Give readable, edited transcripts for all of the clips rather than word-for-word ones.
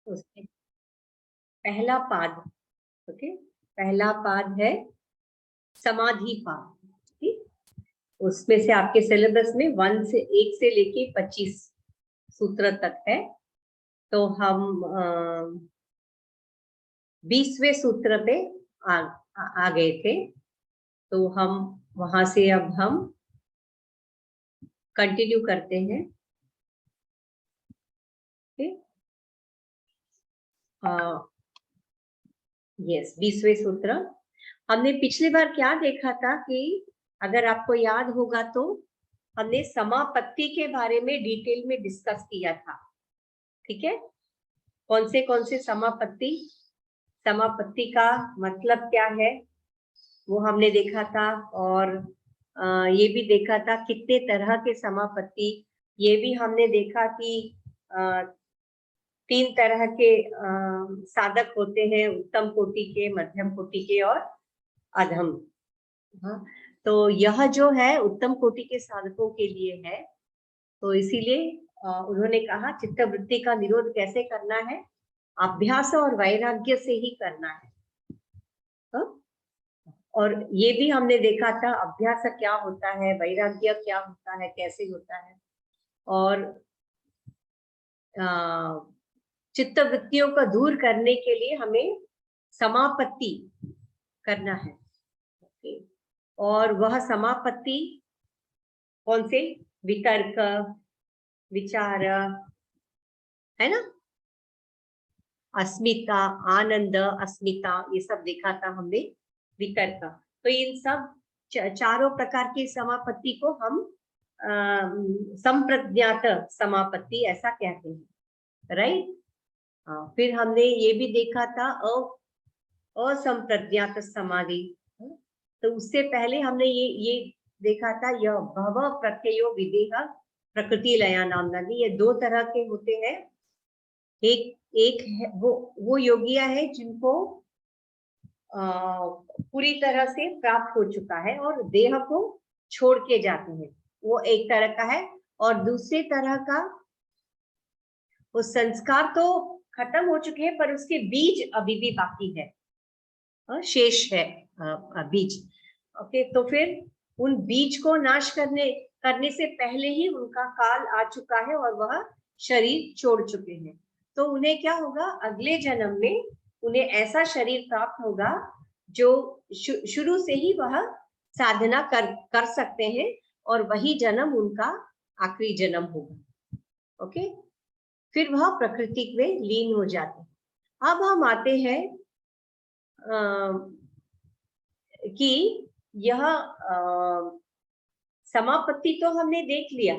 उसके पहला पाद, ओके, पहला पाद है समाधि पाद, ठीक। उसमें से आपके सिलेबस में 1 से लेके 25 सूत्र तक है। तो हम 20वें सूत्र पे आ गए थे। तो हम वहां से अब हम कंटिन्यू करते हैं। यस, 20वें सूत्र। हमने पिछली बार क्या देखा था कि अगर आपको याद होगा तो हमने समापत्ति के बारे में डिटेल में डिस्कस किया था, ठीक है। कौन से समापत्ति, समापत्ति का मतलब क्या है वो हमने देखा था। और ये भी देखा था कितने तरह के समापत्ति, ये भी हमने देखा कि 3 तरह के साधक होते हैं, उत्तम कोटि के, मध्यम कोटि के और अधम। हाँ, तो यह जो है उत्तम कोटि के साधकों के लिए है। तो इसीलिए उन्होंने कहा चित्तवृत्ति का निरोध कैसे करना है, अभ्यास और वैराग्य से ही करना है। और ये भी हमने देखा था अभ्यास क्या होता है, वैराग्य क्या होता है, कैसे होता है। और चित्त वृत्तियों को दूर करने के लिए हमें समापत्ति करना है। और वह समापत्ति कौन से, वितर्क, विचार, है ना, अस्मिता, आनंद, अस्मिता, ये सब देखा था हमने, वितर्क। तो इन सब चारों प्रकार की समापत्ति को हम संप्रज्ञात समापत्ति ऐसा कहते हैं, राइट। फिर हमने ये भी देखा था असंप्रज्ञात समाधि। तो उससे पहले हमने ये देखा था यह भव प्रत्ययो विदेह प्रकृति लया नामना, ये 2 तरह के होते हैं। एक है वो योगिया है जिनको पूरी तरह से प्राप्त हो चुका है और देह को छोड़ के जाते हैं, वो एक तरह का है। और दूसरे तरह का, वो संस्कार तो खत्म हो चुके हैं पर उसके बीज अभी भी बाकी है, शेष है बीज। ओके, तो फिर उन बीज को नाश करने से पहले ही उनका काल आ चुका है और वह शरीर छोड़ चुके हैं। तो उन्हें क्या होगा, अगले जन्म में उन्हें ऐसा शरीर प्राप्त होगा जो शुरू से ही वह साधना कर सकते हैं और वही जन्म उनका आखिरी जन्म होगा। ओके, फिर वह प्रकृति में लीन हो जाते हैं। अब हम आते हैं कि यह समापत्ति तो हमने देख लिया।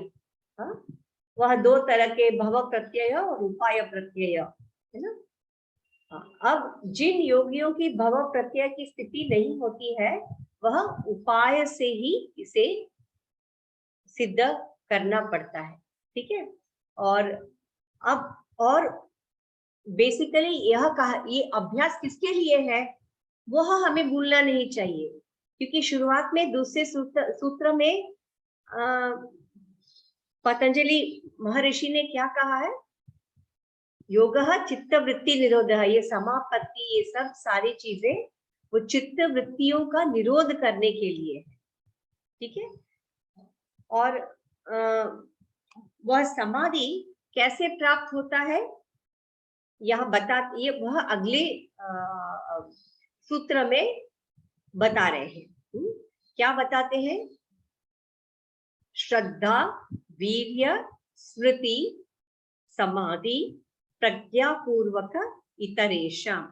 वह 2 तरह के, भव प्रत्यय और उपाय प्रत्यय, है ना। अब जिन योगियों की भव प्रत्यय की स्थिति नहीं होती है वह उपाय से ही इसे सिद्ध करना पड़ता है, ठीक है। और अब और बेसिकली ये अभ्यास किसके लिए है वह हमें भूलना नहीं चाहिए, क्योंकि शुरुआत में दूसरे सूत्र में पतंजलि महर्षि ने क्या कहा है, योगः चित्त वृत्ति निरोध, ये समापत्ति, ये सब सारी चीजें वो चित्त वृत्तियों का निरोध करने के लिए है, ठीक है। और वह समाधि कैसे प्राप्त होता है यह ये वह अगले सूत्र में बता रहे हैं। क्या बताते हैं, श्रद्धा, वीर्य, स्मृति, समाधि, प्रज्ञापूर्वक इतरेषाम।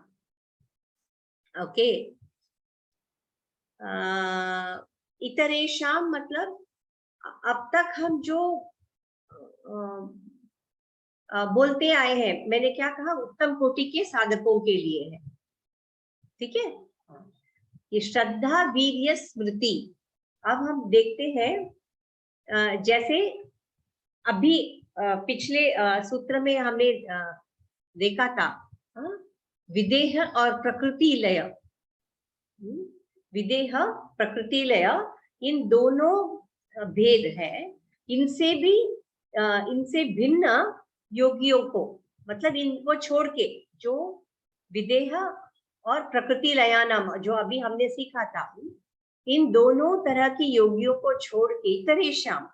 ओके, इतरेषाम मतलब अब तक हम जो बोलते आए हैं, मैंने क्या कहा, उत्तम कोटि के साधकों के लिए है, ठीक है। ये श्रद्धा, वीर्य, स्मृति। अब हम देखते हैं जैसे अभी पिछले सूत्र में हमने देखा था विदेह और प्रकृति लय, विदेह प्रकृति लय, इन दोनों भेद है। इनसे भिन्न योगियों को मतलब इनको छोड़ के, जो विदेह और प्रकृति लयानम जो अभी हमने सीखा था, इन दोनों तरह की योगियों को छोड़ के इतरेषाम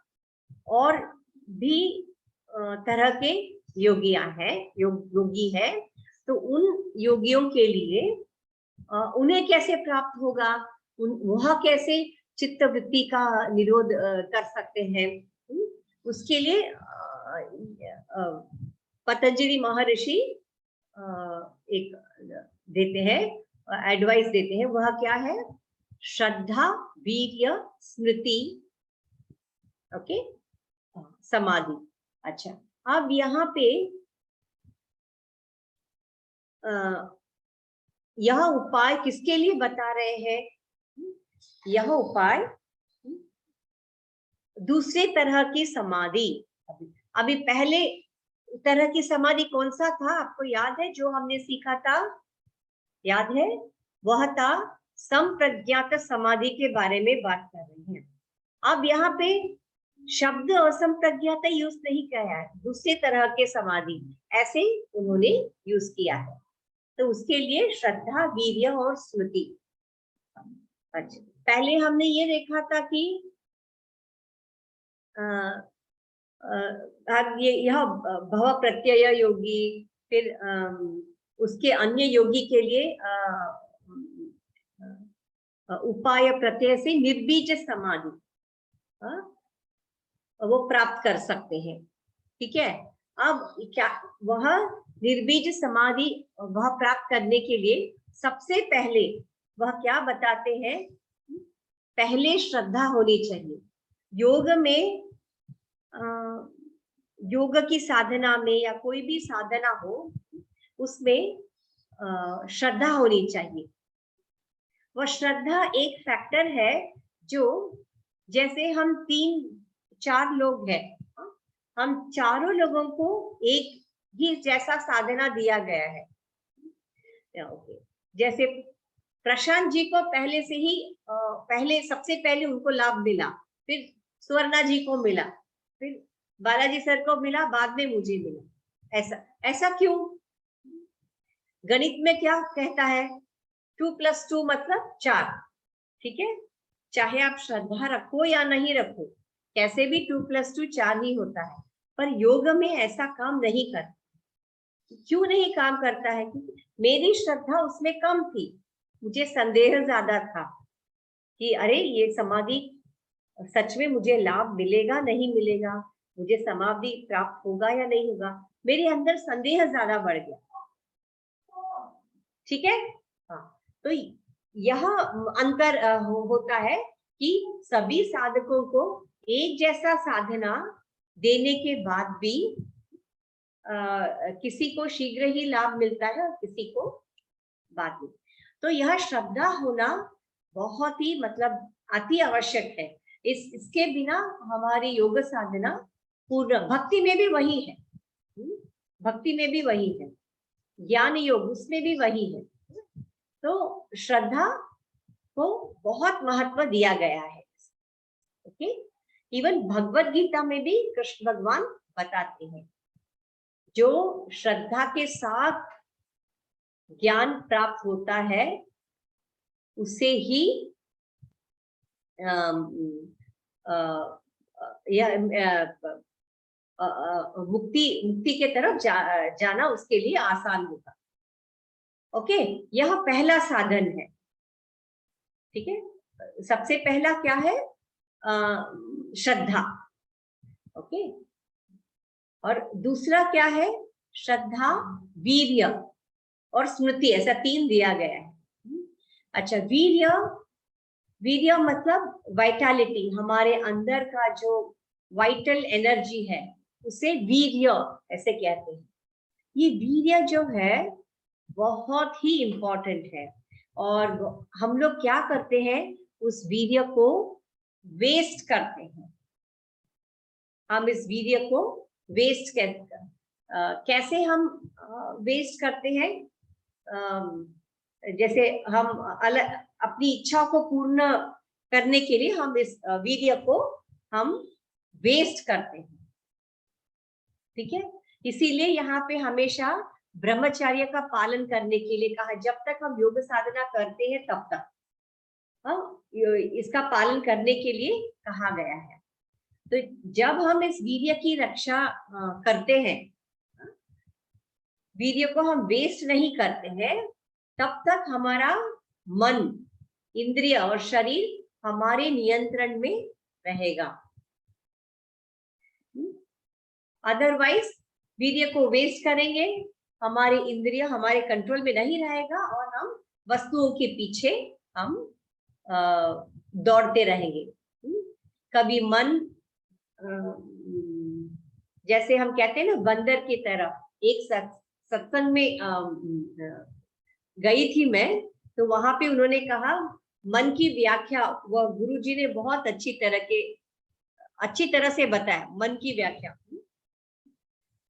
और भी तरह के योगियां हैं, योगी है, तो उन योगियों के लिए उन्हें कैसे प्राप्त होगा, वह कैसे चित्त वृत्ति का निरोध कर सकते हैं, उसके लिए पतंजलि महर्षि एक देते हैं, एडवाइस देते हैं। वह क्या है? श्रद्धा, वीर्य, स्मृति, ओके, समाधि। अच्छा, अब यहाँ पे यह उपाय किसके लिए बता रहे हैं? यह उपाय दूसरे तरह की समाधि, अभी पहले तरह की समाधि कौन सा था आपको याद है, जो हमने सीखा था, याद है? वह था संप्रज्ञात समाधि के बारे में बात कर रहे हैं। अब यहाँ पे शब्द असंप्रज्ञात यूज नहीं किया है, दूसरे तरह के समाधि ऐसे उन्होंने यूज किया है। तो उसके लिए श्रद्धा, वीर्य और स्मृति। अच्छा, पहले हमने ये देखा था कि यह भव प्रत्यय योगी, फिर उसके अन्य योगी के लिए उपाय प्रत्यय से निर्बीज समाधि वो प्राप्त कर सकते हैं। ठीक है, अब क्या वह निर्बीज समाधि वह प्राप्त करने के लिए सबसे पहले वह क्या बताते हैं? पहले श्रद्धा होनी चाहिए। योग में योग की साधना में या कोई भी साधना हो, उसमें श्रद्धा होनी चाहिए। वह श्रद्धा एक फैक्टर है जो, जैसे हम 3-4 लोग हैं, हम चारों लोगों को एक ही जैसा साधना दिया गया है। जैसे प्रशांत जी को पहले से ही सबसे पहले उनको लाभ मिला, फिर स्वर्णा जी को मिला, फिर बालाजी सर को मिला, बाद में मुझे मिला। ऐसा क्यों? गणित में क्या कहता है? 2 + 2 मतलब 4। ठीक है, चाहे आप श्रद्धा रखो या नहीं रखो, कैसे भी 2 + 2 4 ही होता है। पर योग में ऐसा काम नहीं करता। क्यों नहीं काम करता है? क्योंकि मेरी श्रद्धा उसमें कम थी, मुझे संदेह ज्यादा था कि अरे ये समाधि सच में मुझे लाभ मिलेगा नहीं मिलेगा, मुझे समाधि प्राप्त होगा या नहीं होगा, मेरे अंदर संदेह ज्यादा बढ़ गया। ठीक है, हाँ, तो यह अंतर होता है कि सभी साधकों को एक जैसा साधना देने के बाद भी किसी को शीघ्र ही लाभ मिलता है और किसी को बाद में। तो यह श्रद्धा होना बहुत ही मतलब अति आवश्यक है। इसके बिना हमारी योग साधना पूर्ण, भक्ति में भी वही है, भक्ति में भी वही है, ज्ञान योग उसमें भी वही है। तो श्रद्धा को बहुत महत्व दिया गया है। ओके, इवन भगवत गीता में भी कृष्ण भगवान बताते हैं, जो श्रद्धा के साथ ज्ञान प्राप्त होता है उसे ही मुक्ति के तरफ जाना उसके लिए आसान होगा। ओके, यह पहला साधन है। ठीक है, सबसे पहला क्या है? श्रद्धा। ओके, और दूसरा क्या है? श्रद्धा, वीर्य और स्मृति, ऐसा 3 दिया गया है। अच्छा, वीर्य मतलब वाइटलिटी, हमारे अंदर का जो वाइटल एनर्जी है उसे वीर्य ऐसे कहते हैं। ये वीर्य जो है बहुत ही इम्पोर्टेंट है, और हम लोग क्या करते हैं? उस वीर्य को वेस्ट करते हैं। हम इस वीर्य को वेस्ट कैसे हम वेस्ट करते हैं? जैसे हम अपनी इच्छा को पूर्ण करने के लिए हम इस वीर्य को हम वेस्ट करते हैं। ठीक है, इसीलिए यहाँ पे हमेशा ब्रह्मचर्य का पालन करने के लिए कहा, जब तक हम योग साधना करते हैं तब तक इसका पालन करने के लिए कहा गया है। तो जब हम इस वीर्य की रक्षा करते हैं, वीर्य को हम वेस्ट नहीं करते हैं, तब तक हमारा मन, इंद्रिय और शरीर हमारे नियंत्रण में रहेगा। अदरवाइज वीर्य को वेस्ट करेंगे, हमारे इंद्रिय हमारे कंट्रोल में नहीं रहेगा और हम वस्तुओं के पीछे हम दौड़ते रहेंगे। कभी मन, जैसे हम कहते हैं ना, बंदर की तरह। एक सत्संग में गई थी मैं, तो वहां पे उन्होंने कहा, मन की व्याख्या वह गुरुजी ने बहुत अच्छी तरह से बताया, मन की व्याख्या।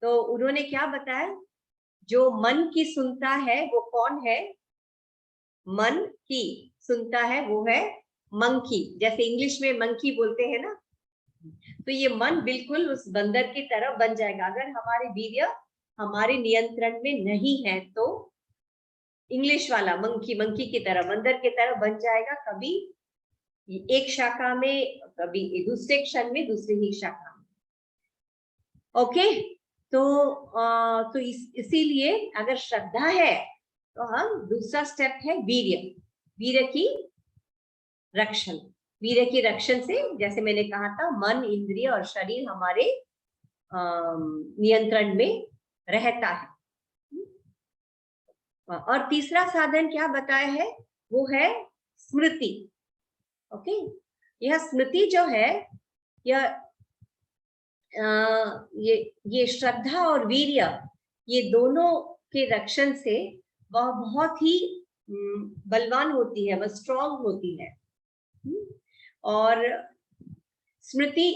तो उन्होंने क्या बताया, जो मन की सुनता है वो कौन है? मन की सुनता है वो है मंकी, जैसे इंग्लिश में मंकी बोलते हैं ना। तो ये मन बिल्कुल उस बंदर की तरह बन जाएगा अगर हमारे वीर्य हमारे नियंत्रण में नहीं है। तो इंग्लिश वाला मंकी की तरह, बंदर की तरह बन जाएगा, कभी एक शाखा में, कभी दूसरे क्षण में दूसरी ही शाखा में। ओके, तो इसीलिए अगर श्रद्धा है तो हम, दूसरा स्टेप है वीर्य की रक्षण। वीर्य की रक्षण से, जैसे मैंने कहा था, मन, इंद्रिय और शरीर हमारे नियंत्रण में रहता है। और तीसरा साधन क्या बताया है, वो है स्मृति। ओके, यह स्मृति जो है, ये श्रद्धा और वीर्य, ये दोनों के रक्षण से वह बहुत ही बलवान होती है, वह स्ट्रॉन्ग होती है। और स्मृति,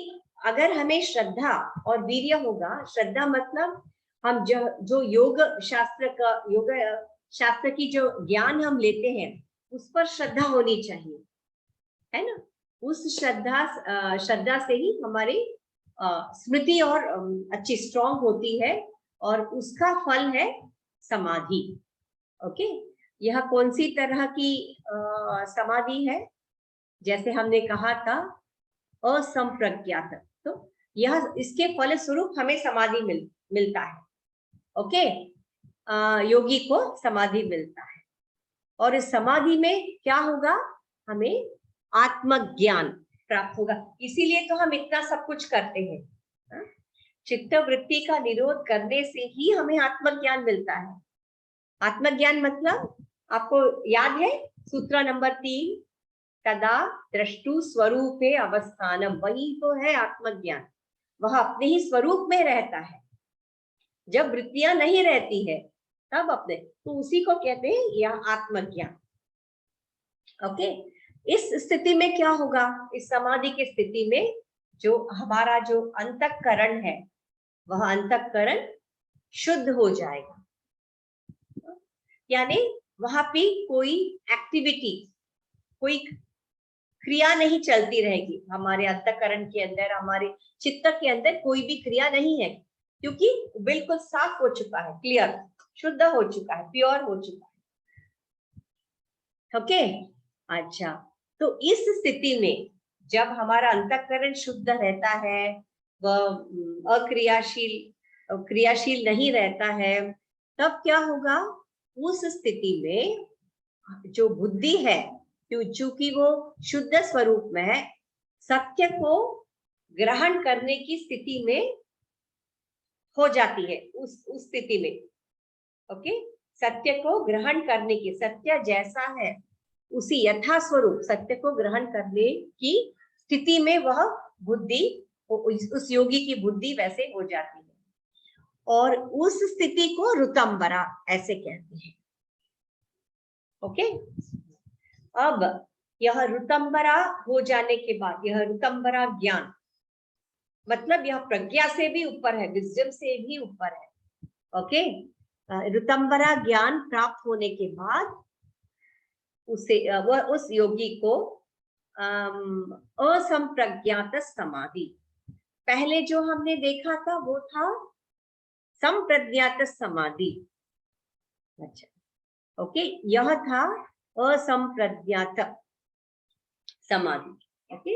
अगर हमें श्रद्धा और वीर्य होगा, श्रद्धा मतलब हम जो योग शास्त्र की जो ज्ञान हम लेते हैं उस पर श्रद्धा होनी चाहिए, है ना। उस श्रद्धा से ही हमारी स्मृति और अच्छी स्ट्रॉन्ग होती है, और उसका फल है समाधि। ओके, यह कौन सी तरह की समाधि है? जैसे हमने कहा था, असंप्रज्ञात। तो यह, इसके फलस्वरूप हमें समाधि मिलता है। ओके, योगी को समाधि मिलता है, और इस समाधि में क्या होगा, हमें आत्मज्ञान प्राप्त होगा। इसीलिए तो हम इतना सब कुछ करते हैं। चित्त वृत्ति का निरोध करने से ही हमें आत्मज्ञान मिलता है। आत्मज्ञान मतलब, आपको याद है सूत्र नंबर 3, तदा द्रष्टु स्वरूपे अवस्थानम, वही तो है आत्मज्ञान। वह अपने ही स्वरूप में रहता है। जब वृत्तियां नहीं रहती है तब अपने, तो उसी को कहते हैं यह आत्मज्ञान। ओके, इस स्थिति में क्या होगा, इस समाधि की स्थिति में जो हमारा जो अंतःकरण है, वह अंतःकरण शुद्ध हो जाएगा। यानी वहां पे कोई एक्टिविटी, कोई क्रिया नहीं चलती रहेगी हमारे अंतःकरण के अंदर, हमारे चित्त के अंदर कोई भी क्रिया नहीं है, क्योंकि बिल्कुल साफ हो चुका है, क्लियर, शुद्ध हो चुका है, प्योर हो चुका है। ओके, अच्छा, तो इस स्थिति में जब हमारा अंतःकरण शुद्ध रहता है, वह क्रियाशील नहीं रहता है, तब क्या होगा, उस स्थिति में जो बुद्धि है, क्योंकि वो शुद्ध स्वरूप में है, सत्य को ग्रहण करने की स्थिति में हो जाती है। उस स्थिति में, ओके, सत्य को ग्रहण करने की, सत्य जैसा है उसी यथा स्वरूप सत्य को ग्रहण करने की स्थिति में वह बुद्धि, उस योगी की बुद्धि वैसे हो जाती है, और उस स्थिति को ऋतंबरा ऐसे कहते हैं। ओके, अब यह ऋतंबरा हो जाने के बाद, यह ऋतंबरा ज्ञान मतलब यह प्रज्ञा से भी ऊपर है, विजडम से भी ऊपर है। ओके, ऋतंबरा ज्ञान प्राप्त होने के बाद वह उस योगी को असंप्रज्ञात समाधि, पहले जो हमने देखा था वो था संप्रज्ञात समाधि। अच्छा, ओके, यह था असंप्रज्ञात समाधि। ओके,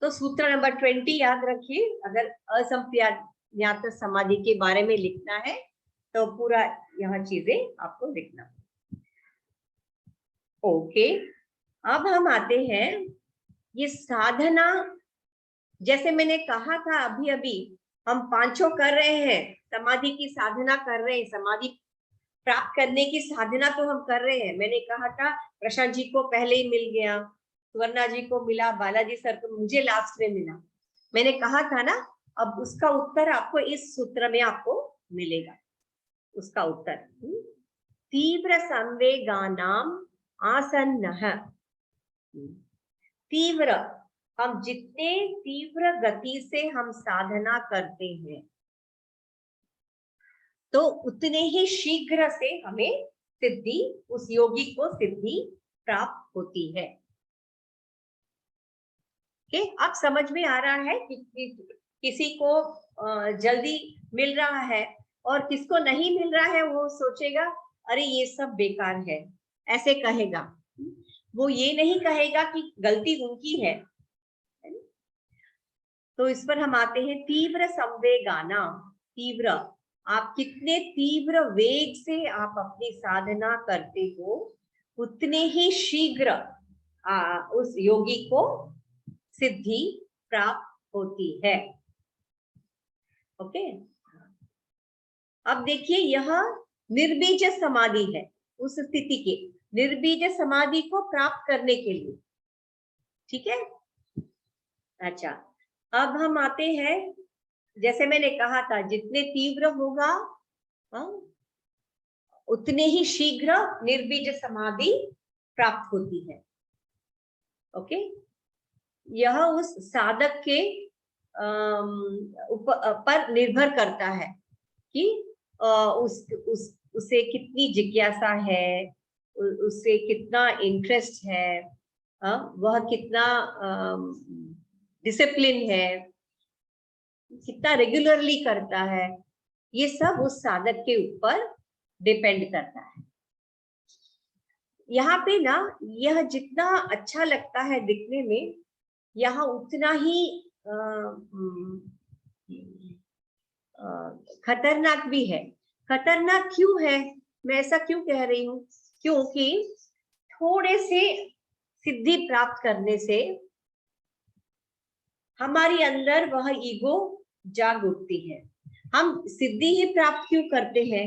तो सूत्र नंबर 20 याद रखिए। अगर असंप्रज्ञात समाधि के बारे में लिखना है तो पूरा यह चीजें आपको लिखना। ओके, अब हम आते हैं ये साधना। जैसे मैंने कहा था अभी अभी, हम पांचों कर रहे हैं, समाधि की साधना कर रहे हैं, समाधि प्राप्त करने की साधना तो हम कर रहे हैं। मैंने कहा था प्रशांत जी को पहले ही मिल गया, सुवर्णा जी को मिला, बालाजी सर को मुझे लास्ट में मिला। मैंने कहा था ना, अब उसका उत्तर आपको इस सूत्र में आपको मिलेगा। उसका उत्तर तीव्र संवेगानाम आसन्नः। तीव्र, हम जितने तीव्र गति से हम साधना करते हैं तो उतने ही शीघ्र से हमें सिद्धि, उस योगी को सिद्धि प्राप्त होती है। अब समझ में आ रहा है कि किसी को जल्दी मिल रहा है और किसको नहीं मिल रहा है, वो सोचेगा अरे ये सब बेकार है, ऐसे कहेगा। वो ये नहीं कहेगा कि गलती उनकी है। तो इस पर हम आते हैं तीव्र संवेगाना। तीव्र, आप कितने तीव्र वेग से आप अपनी साधना करते हो उतने ही शीघ्र उस योगी को सिद्धि प्राप्त होती है। ओके, अब देखिए यह निर्बीज समाधि है। उस स्थिति के निर्बीज समाधि को प्राप्त करने के लिए, ठीक है। अच्छा, अब हम आते हैं, जैसे मैंने कहा था जितने तीव्र होगा उतने ही शीघ्र निर्बीज समाधि प्राप्त होती है। ओके, यह उस साधक के पर निर्भर करता है कि उसे कितनी जिज्ञासा है, उसे कितना इंटरेस्ट है, वह कितना डिसिप्लिन है, कितना रेगुलरली करता है, ये सब उस साधक के ऊपर डिपेंड करता है। यहाँ पे ना, यह जितना अच्छा लगता है दिखने में, यहाँ उतना ही खतरनाक भी है। खतरनाक क्यों है, मैं ऐसा क्यों कह रही हूँ? क्योंकि थोड़े से सिद्धि प्राप्त करने से हमारी अंदर वह ईगो जाग उठती है। हम सिद्धि ही प्राप्त क्यों करते हैं?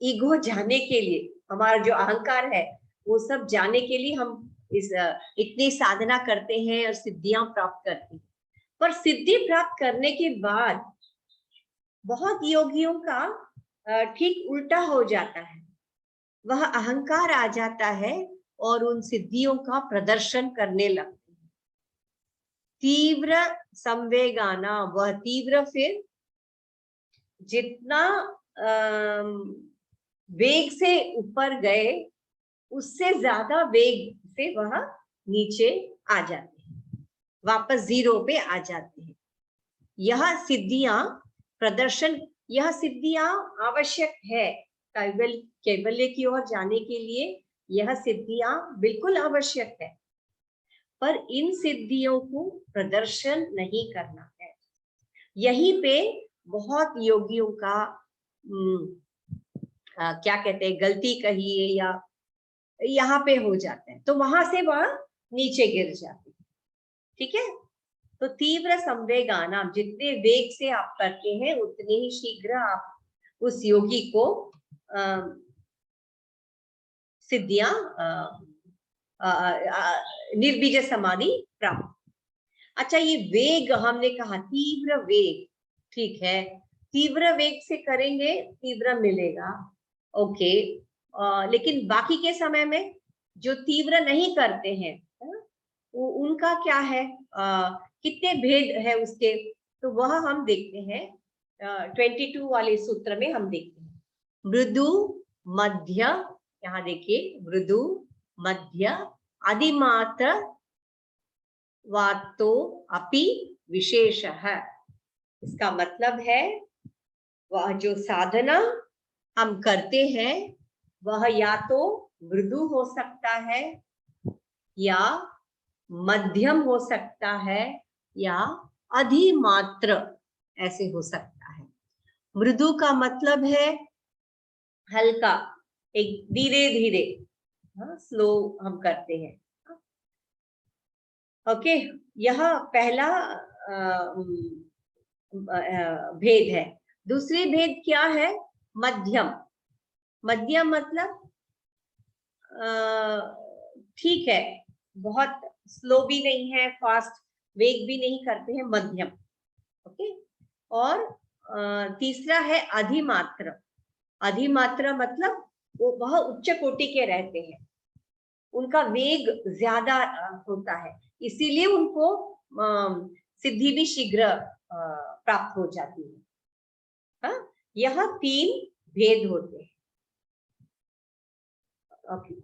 ईगो जाने के लिए, हमारा जो अहंकार है वो सब जाने के लिए हम इतनी साधना करते हैं और सिद्धियां प्राप्त करते हैं। पर सिद्धि प्राप्त करने के बाद बहुत योगियों का ठीक उल्टा हो जाता है। वह अहंकार आ जाता है और उन सिद्धियों का प्रदर्शन करने लगते हैं। तीव्र संवेगाना, वह तीव्र फिर जितना वेग से ऊपर गए उससे ज्यादा वेग से वह नीचे आ जाते हैं, वापस जीरो पे आ जाते हैं। यह सिद्धियां प्रदर्शन, यह सिद्धियां आवश्यक है कैवल्य की ओर जाने के लिए। यह सिद्धियां बिल्कुल आवश्यक है, पर इन सिद्धियों को प्रदर्शन नहीं करना है। यहीं पे बहुत योगियों का क्या कहते हैं, गलती कहिए या यहाँ पे हो जाते हैं, तो वहां से वह नीचे गिर जाते हैं। ठीक है, तो तीव्र संवेगाना, जितने वेग से आप करते हैं उतने ही शीघ्र आप उस योगी को सिद्धियां निर्बीज समाधि प्राप्त। अच्छा, ये वेग हमने कहा तीव्र वेग, ठीक है, तीव्र वेग से करेंगे तीव्र मिलेगा, ओके। लेकिन बाकी के समय में जो तीव्र नहीं करते हैं उनका क्या है, कितने भेद है उसके, तो वह हम देखते हैं 22 वाले सूत्र में हम देखते हैं। मृदु मध्य, यहाँ देखिए मृदु मध्य अधिमात्र वातो अपि विशेषः। इसका मतलब है वह जो साधना हम करते हैं वह या तो मृदु हो सकता है या मध्यम हो सकता है या अधिमात्र ऐसे हो सकता है। मृदु का मतलब है हल्का, एक धीरे धीरे, स्लो हम करते हैं। ओके, यह पहला भेद है। दूसरी भेद क्या है? मध्यम। मध्यम मतलब ठीक है, बहुत स्लो भी नहीं है, फास्ट वेग भी नहीं करते हैं, मध्यम। ओके, और तीसरा है अधिमात्र। अधिमात्र मतलब वो बहुत उच्च कोटि के रहते हैं, उनका वेग ज्यादा होता है, इसीलिए उनको सिद्धि भी शीघ्र प्राप्त हो जाती है। हाँ, यह 3 भेद होते हैं। ओके,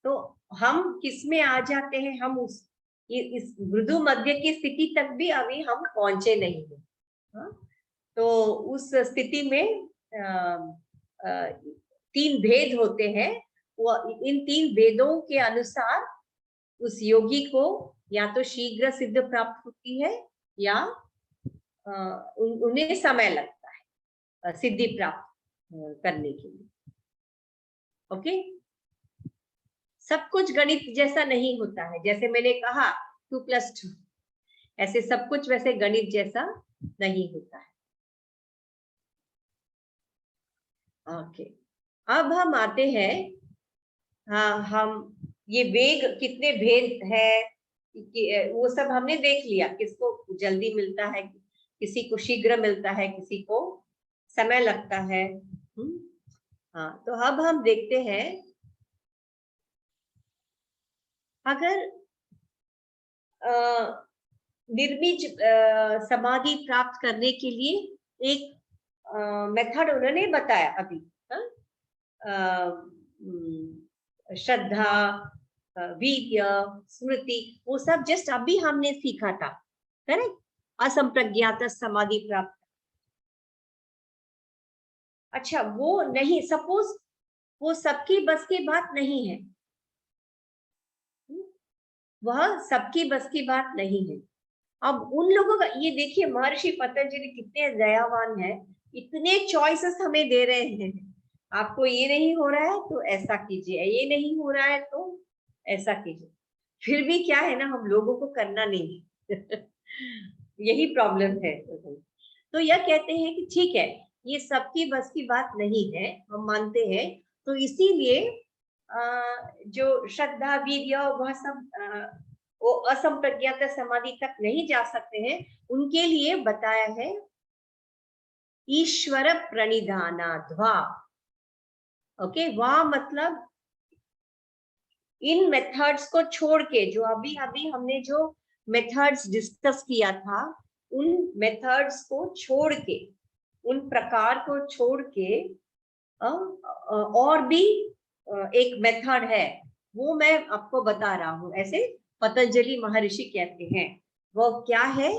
तो हम किस में आ जाते हैं? हम इस मृदु मध्य की स्थिति तक भी अभी हम पहुंचे नहीं है। हाँ? तो उस स्थिति में 3 भेद होते हैं। वो इन 3 भेदों के अनुसार उस योगी को या तो शीघ्र सिद्ध प्राप्त होती है या उन्हें समय लगता है सिद्धि प्राप्त करने के लिए। ओके, सब कुछ गणित जैसा नहीं होता है। जैसे मैंने कहा 2+2, ऐसे सब कुछ वैसे गणित जैसा नहीं होता है। ओके, अब हम आते हैं, हाँ, हम ये वेग कितने भेद है वो सब हमने देख लिया। किसको जल्दी मिलता है, किसी को शीघ्र मिलता है, किसी को समय लगता है। हाँ, तो अब हम देखते हैं, अगर निर्बीज समाधि प्राप्त करने के लिए एक मेथड उन्होंने बताया अभी, श्रद्धा, वीर्य, स्मृति, वो सब जस्ट अभी हमने सीखा था, करेक्ट? असंप्रज्ञात समाधि प्राप्त। अच्छा, वो नहीं, सपोज वो सबकी बस की बात नहीं है, वह सबकी बस की बात नहीं है। अब उन लोगों का ये देखिए, महर्षि पतंजलि कितने दयावान है, इतने चॉइसेस हमें दे रहे हैं। आपको ये नहीं हो रहा है तो ऐसा कीजिए, ये नहीं हो रहा है तो ऐसा कीजिए। फिर भी क्या है ना, हम लोगों को करना नहीं यही प्रॉब्लम है। तो यह कहते हैं कि ठीक है, ये सबकी बस की बात नहीं है, हम मानते हैं। तो इसीलिए जो श्रद्धा, वीर्य, वह सब वो असंप्रज्ञात समाधि तक नहीं जा सकते हैं, उनके लिए बताया है ईश्वर प्रणिधानाद्वा। ओके, वह मतलब इन मेथड्स को छोड़ के, जो अभी अभी हमने जो मेथड्स डिस्कस किया था, उन मेथड्स को छोड़ के, उन प्रकार को छोड़ के और भी एक मेथड है, वो मैं आपको बता रहा हूं। ऐसे पतंजलि महर्षि कहते हैं, वो क्या है?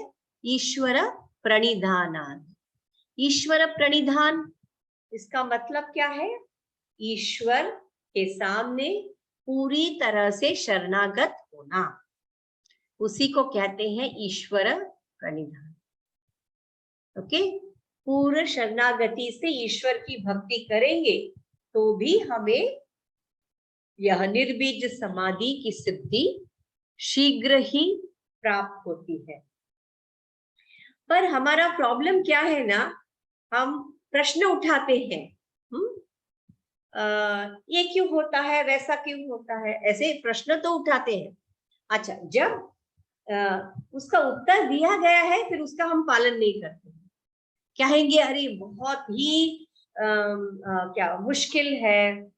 ईश्वर प्रणिधान। ईश्वर प्रणिधान, इसका मतलब क्या है? ईश्वर के सामने पूरी तरह से शरणागत होना, उसी को कहते हैं ईश्वर प्रणिधान। ओके, पूर्ण शरणागति से ईश्वर की भक्ति करेंगे तो भी हमें यह निर्बीज समाधि की सिद्धि शीघ्र ही प्राप्त होती है। पर हमारा प्रॉब्लम क्या है ना, हम प्रश्न उठाते हैं, ये क्यों होता है, वैसा क्यों होता है, ऐसे प्रश्न तो उठाते हैं। अच्छा, जब उसका उत्तर दिया गया है फिर उसका हम पालन नहीं करते, कहेंगे अरे बहुत ही क्या मुश्किल है,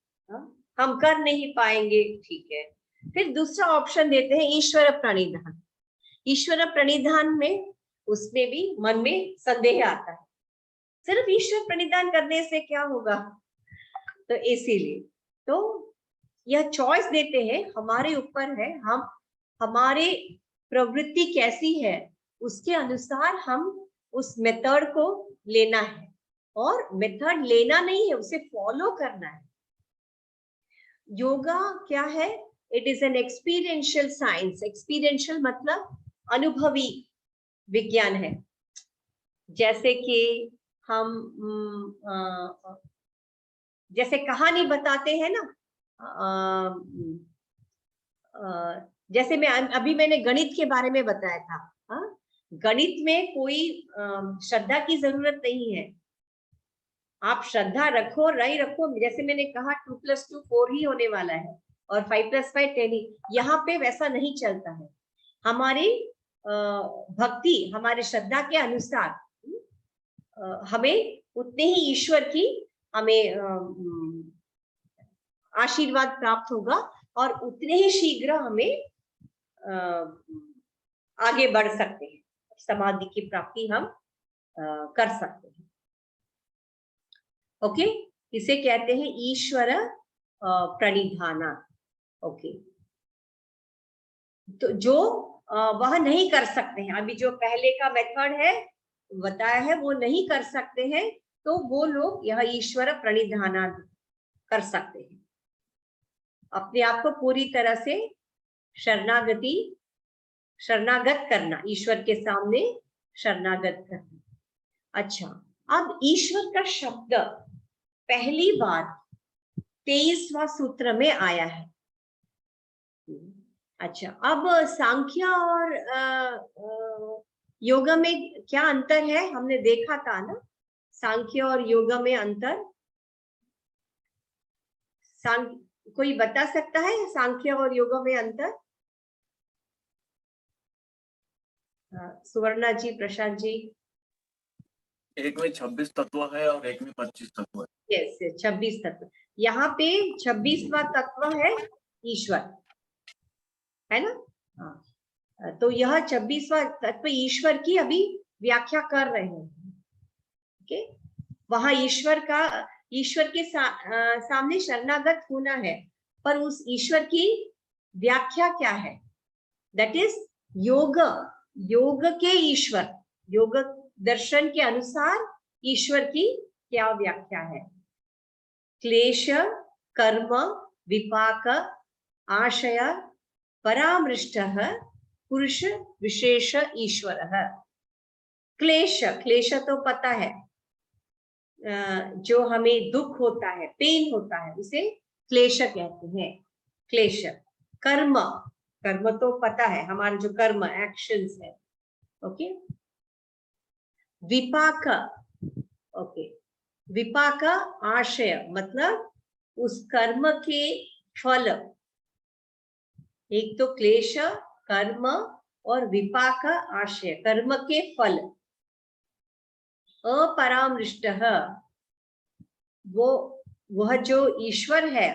हम कर नहीं पाएंगे। ठीक है, फिर दूसरा ऑप्शन देते हैं ईश्वर प्रणिधान। ईश्वर प्रणिधान में उसमें भी मन में संदेह आता है, सिर्फ ईश्वर प्रणिधान करने से क्या होगा? तो इसीलिए तो यह चॉइस देते हैं, हमारे ऊपर है, हम हमारे प्रवृत्ति कैसी है उसके अनुसार हम उस मेथड को लेना है, और मेथड लेना नहीं है, उसे फॉलो करना है। योगा क्या है? It is an experiential science. Experiential मतलब अनुभवी विज्ञान है। जैसे कि हम जैसे कहानी बताते हैं ना, जैसे मैंने गणित के बारे में बताया था। गणित में कोई श्रद्धा की जरूरत नहीं है। आप श्रद्धा रखो नहीं रखो, जैसे मैंने कहा 2 + 2 4 ही होने वाला है, और 5 + 5 10 ही। यहाँ पे वैसा नहीं चलता है। हमारी भक्ति, हमारे श्रद्धा के अनुसार हमें उतने ही ईश्वर की हमें आशीर्वाद प्राप्त होगा, और उतने ही शीघ्र हमें आगे बढ़ सकते हैं, समाधि की प्राप्ति हम कर सकते हैं। ओके, इसे कहते हैं ईश्वर प्रणिधाना। ओके, तो जो वह नहीं कर सकते हैं, अभी जो पहले का मेथड है बताया है, वो नहीं कर सकते हैं, तो वो लोग यह ईश्वर प्रणिधाना कर सकते हैं। अपने आप को पूरी तरह से शरणागत करना, ईश्वर के सामने शरणागत करना। अच्छा, अब ईश्वर का शब्द पहली बार 23वां सूत्र में आया है। अच्छा, अब सांख्य और योगा में क्या अंतर है, हमने देखा था ना, सांख्य और योगा में अंतर। कोई बता सकता है सांख्य और योगा में अंतर? सुवर्णा जी, प्रशांत जी। एक में 26 तत्व है और एक में 25 तत्व है। यस, 26 तत्व। यहाँ पे 26वां तत्व है ईश्वर, है ना? हाँ, तो यह 26वां तत्व ईश्वर की अभी व्याख्या कर रहे हैं। ओके, वहां ईश्वर के सामने शरणागत होना है, पर उस ईश्वर की व्याख्या क्या है? दैट इज योग के ईश्वर, योग दर्शन के अनुसार ईश्वर की क्या व्याख्या है? क्लेश, कर्म, विपाक, आशय, परामृष्टः पुरुष विशेष ईश्वर। क्लेश तो पता है, जो हमें दुख होता है, पेन होता है, उसे क्लेश कहते हैं। क्लेश। कर्म तो पता है, हमारा जो कर्म एक्शंस है। ओके, विपाक। ओके, विपाक आशय मतलब उस कर्म के फल। एक तो क्लेश, कर्म और विपाक आशय, कर्म के फल। अपरामृष्ट, वह जो ईश्वर है,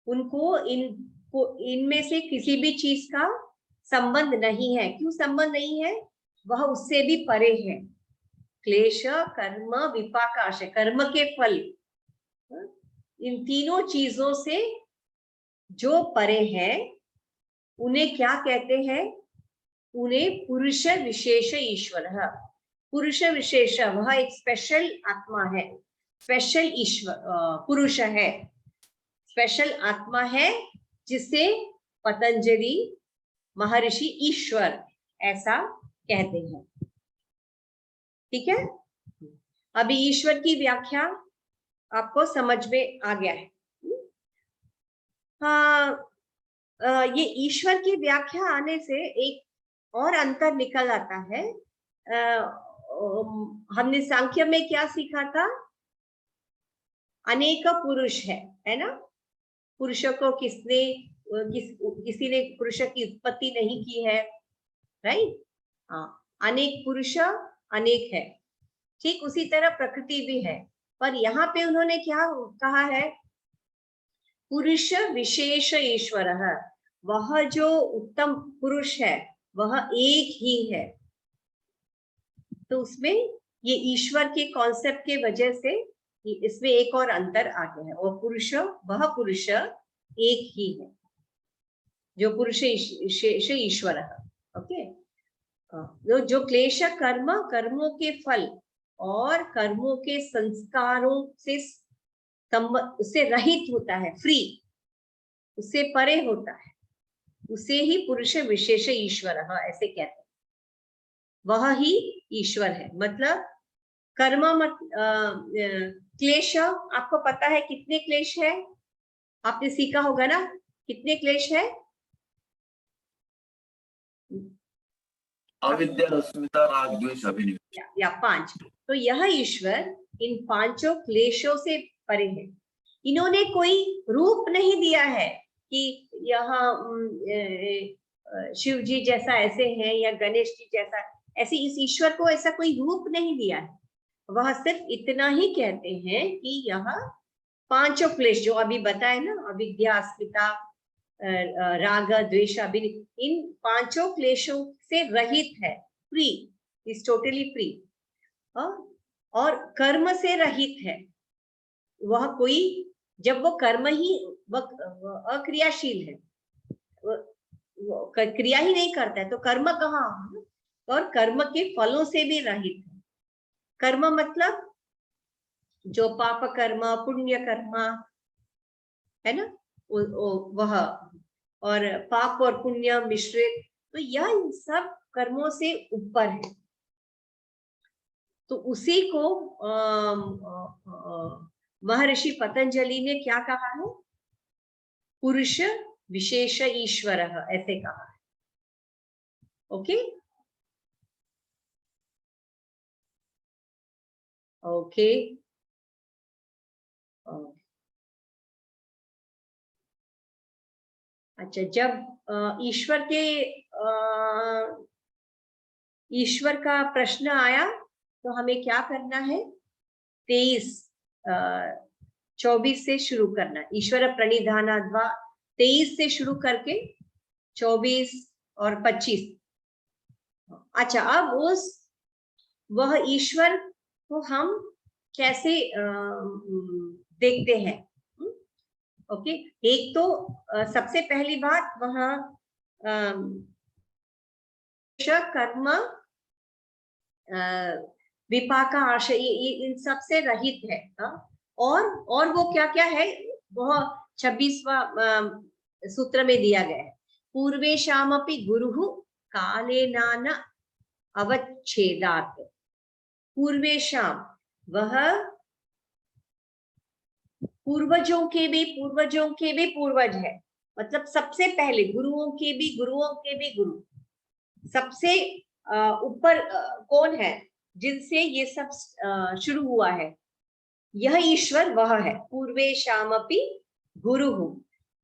उनको इनमें से किसी भी चीज का संबंध नहीं है। क्यों संबंध नहीं है? वह उससे भी परे है। क्लेश, कर्म, विपाक, आशय, कर्म के फल, इन तीनों चीजों से जो परे है, उन्हें क्या कहते हैं? उन्हें पुरुष विशेष ईश्वर। पुरुष विशेष, वह एक स्पेशल आत्मा है, स्पेशल ईश्वर पुरुष है, स्पेशल आत्मा है, जिसे पतंजलि महर्षि ईश्वर ऐसा कहते हैं। ठीक है, अभी ईश्वर की व्याख्या आपको समझ में आ गया है। हाँ, ये ईश्वर की व्याख्या आने से एक और अंतर निकल आता है। हमने सांख्य में क्या सीखा था? अनेक पुरुष है ना? पुरुषों को किसी ने पुरुष की उत्पत्ति नहीं की है, राइट? हाँ, अनेक पुरुष अनेक है। ठीक उसी तरह प्रकृति भी है, पर यहाँ पे उन्होंने क्या कहा है? पुरुष विशेष ईश्वर। वह जो उत्तम पुरुष है, वह एक ही है। तो उसमें ये ईश्वर के कॉन्सेप्ट के वजह से इसमें एक और अंतर आ गया है। और वह पुरुष एक ही है, जो पुरुष ईश्वर है। ओके, जो क्लेश कर्म, कर्मों के फल और कर्मों के संस्कारों से उससे रहित होता है, फ्री, उससे परे होता है, उसे ही पुरुष विशेष ईश्वर ऐसे कहते हैं, वह ही ईश्वर है। मतलब कर्म मत क्लेश, आपको पता है कितने क्लेश है, आपने सीखा होगा ना, कितने क्लेश है? अविद्या, अस्मिता, राग, द्वेष, अभिनिवेश, या 5। तो यह ईश्वर इन 5 क्लेशों से परे है। इन्होंने कोई रूप नहीं दिया है कि यहाँ शिव जी जैसा ऐसे हैं या गणेश जी जैसा, ऐसे इस ईश्वर को ऐसा कोई रूप नहीं दिया है। वह सिर्फ इतना ही कहते हैं कि यह 5 क्लेश जो अभी बताए ना, अविद्या, अस्मिता, राग, द्वेष, अभिनिवेश, इन 5 क्लेशों से रहित है, फ्री, इज टोटली फ्री, और कर्म से रहित है। वह कोई, जब वो कर्म ही, वह अक्रियाशील है, वो क्रिया ही नहीं करता है, तो कर्म कहाँ, और कर्म के फलों से भी रहित है। कर्म मतलब जो पाप कर्म, पुण्य कर्म है ना, वह, और पाप और पुण्य मिश्रित, तो यह इन सब कर्मों से ऊपर है। तो उसी को महर्षि पतंजलि ने क्या कहा है? पुरुष विशेष ईश्वर ऐसे कहा है। ओके ओके अच्छा, जब ईश्वर का प्रश्न आया तो हमें क्या करना है? 24 से शुरू करना, ईश्वर प्रणिधानाद्वा 23 से शुरू करके 24 और 25। अच्छा, अब वह ईश्वर को हम कैसे देखते हैं? ओके, एक तो सबसे पहली बात, वह कर्म, विपाक, आशय, इन सब से रहित है। और वो क्या क्या है, वह 26वां सूत्र में दिया गया है। पूर्वेशामपि गुरुः कालेनान अवच्छेदात्। पूर्वेशाम, वह पूर्वजों के भी पूर्वज है, मतलब सबसे पहले गुरुओं के भी गुरु, सबसे ऊपर कौन है जिनसे ये सब शुरू हुआ है? यह ईश्वर वह है। पूर्वेशामपि गुरुः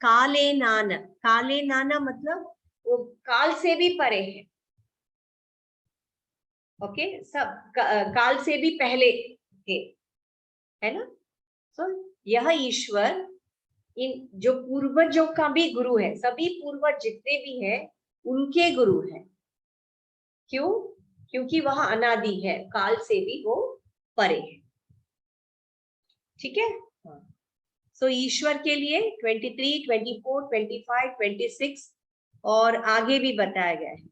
कालेनान, कालेनान मतलब वो काल से भी परे है। ओके, सब काल से भी पहले थे, है ना? तो यह ईश्वर इन जो पूर्वजों का भी गुरु है, सभी पूर्वज जितने भी हैं उनके गुरु हैं। क्यों? क्योंकि वह अनादि है, काल से भी वो परे है। ठीक है? सो ईश्वर के लिए 23, 24, 25, 26 और आगे भी बताया गया है।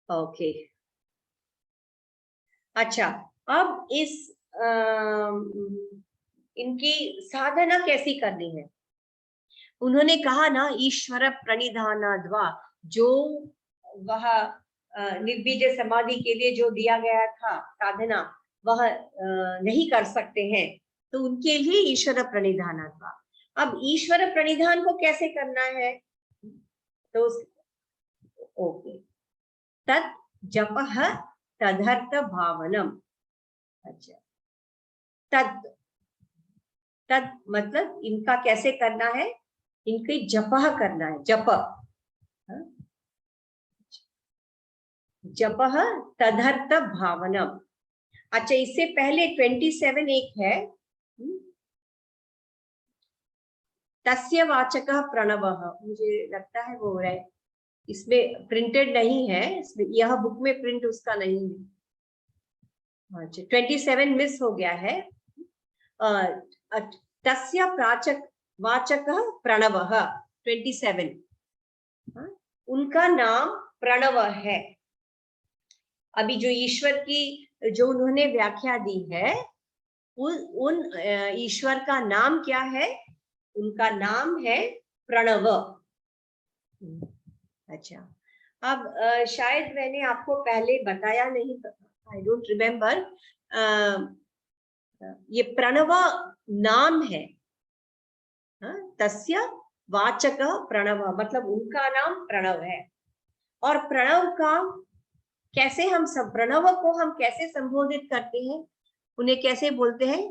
ओके, अच्छा, अब इनकी साधना कैसी करनी है? उन्होंने कहा ना, ईश्वर प्रणिधानाद्वा, जो वह निर्बीज समाधि के लिए जो दिया गया था साधना, वह नहीं कर सकते हैं, तो उनके लिए ईश्वर प्रणिधानाद्वा। अब ईश्वर प्रणिधान को कैसे करना है? तो ओके, तत् जपः तदर्थ भावनम। अच्छा, तद मतलब इनका कैसे करना है? इनके जपः करना है, जपः तदर्थ भावनम। अच्छा, इससे पहले 27 एक है, तस्य वाचकः प्रणवः, मुझे लगता है वो है, इसमें प्रिंटेड नहीं है, इसमें यह बुक में प्रिंट उसका नहीं है। अच्छा, 27 मिस हो गया है। तस्य वाचकः प्रणवः 27, उनका नाम प्रणव है। अभी जो ईश्वर की जो उन्होंने व्याख्या दी है, उन ईश्वर का नाम क्या है? उनका नाम है प्रणव। अच्छा, अब शायद मैंने आपको पहले बताया नहीं, आई डोंट रिमेम्बर। ये प्रणव नाम है, तस्य वाचक प्रणव, मतलब उनका नाम प्रणव है। और प्रणव का कैसे हम सब प्रणव को हम कैसे संबोधित करते हैं, उन्हें कैसे बोलते हैं?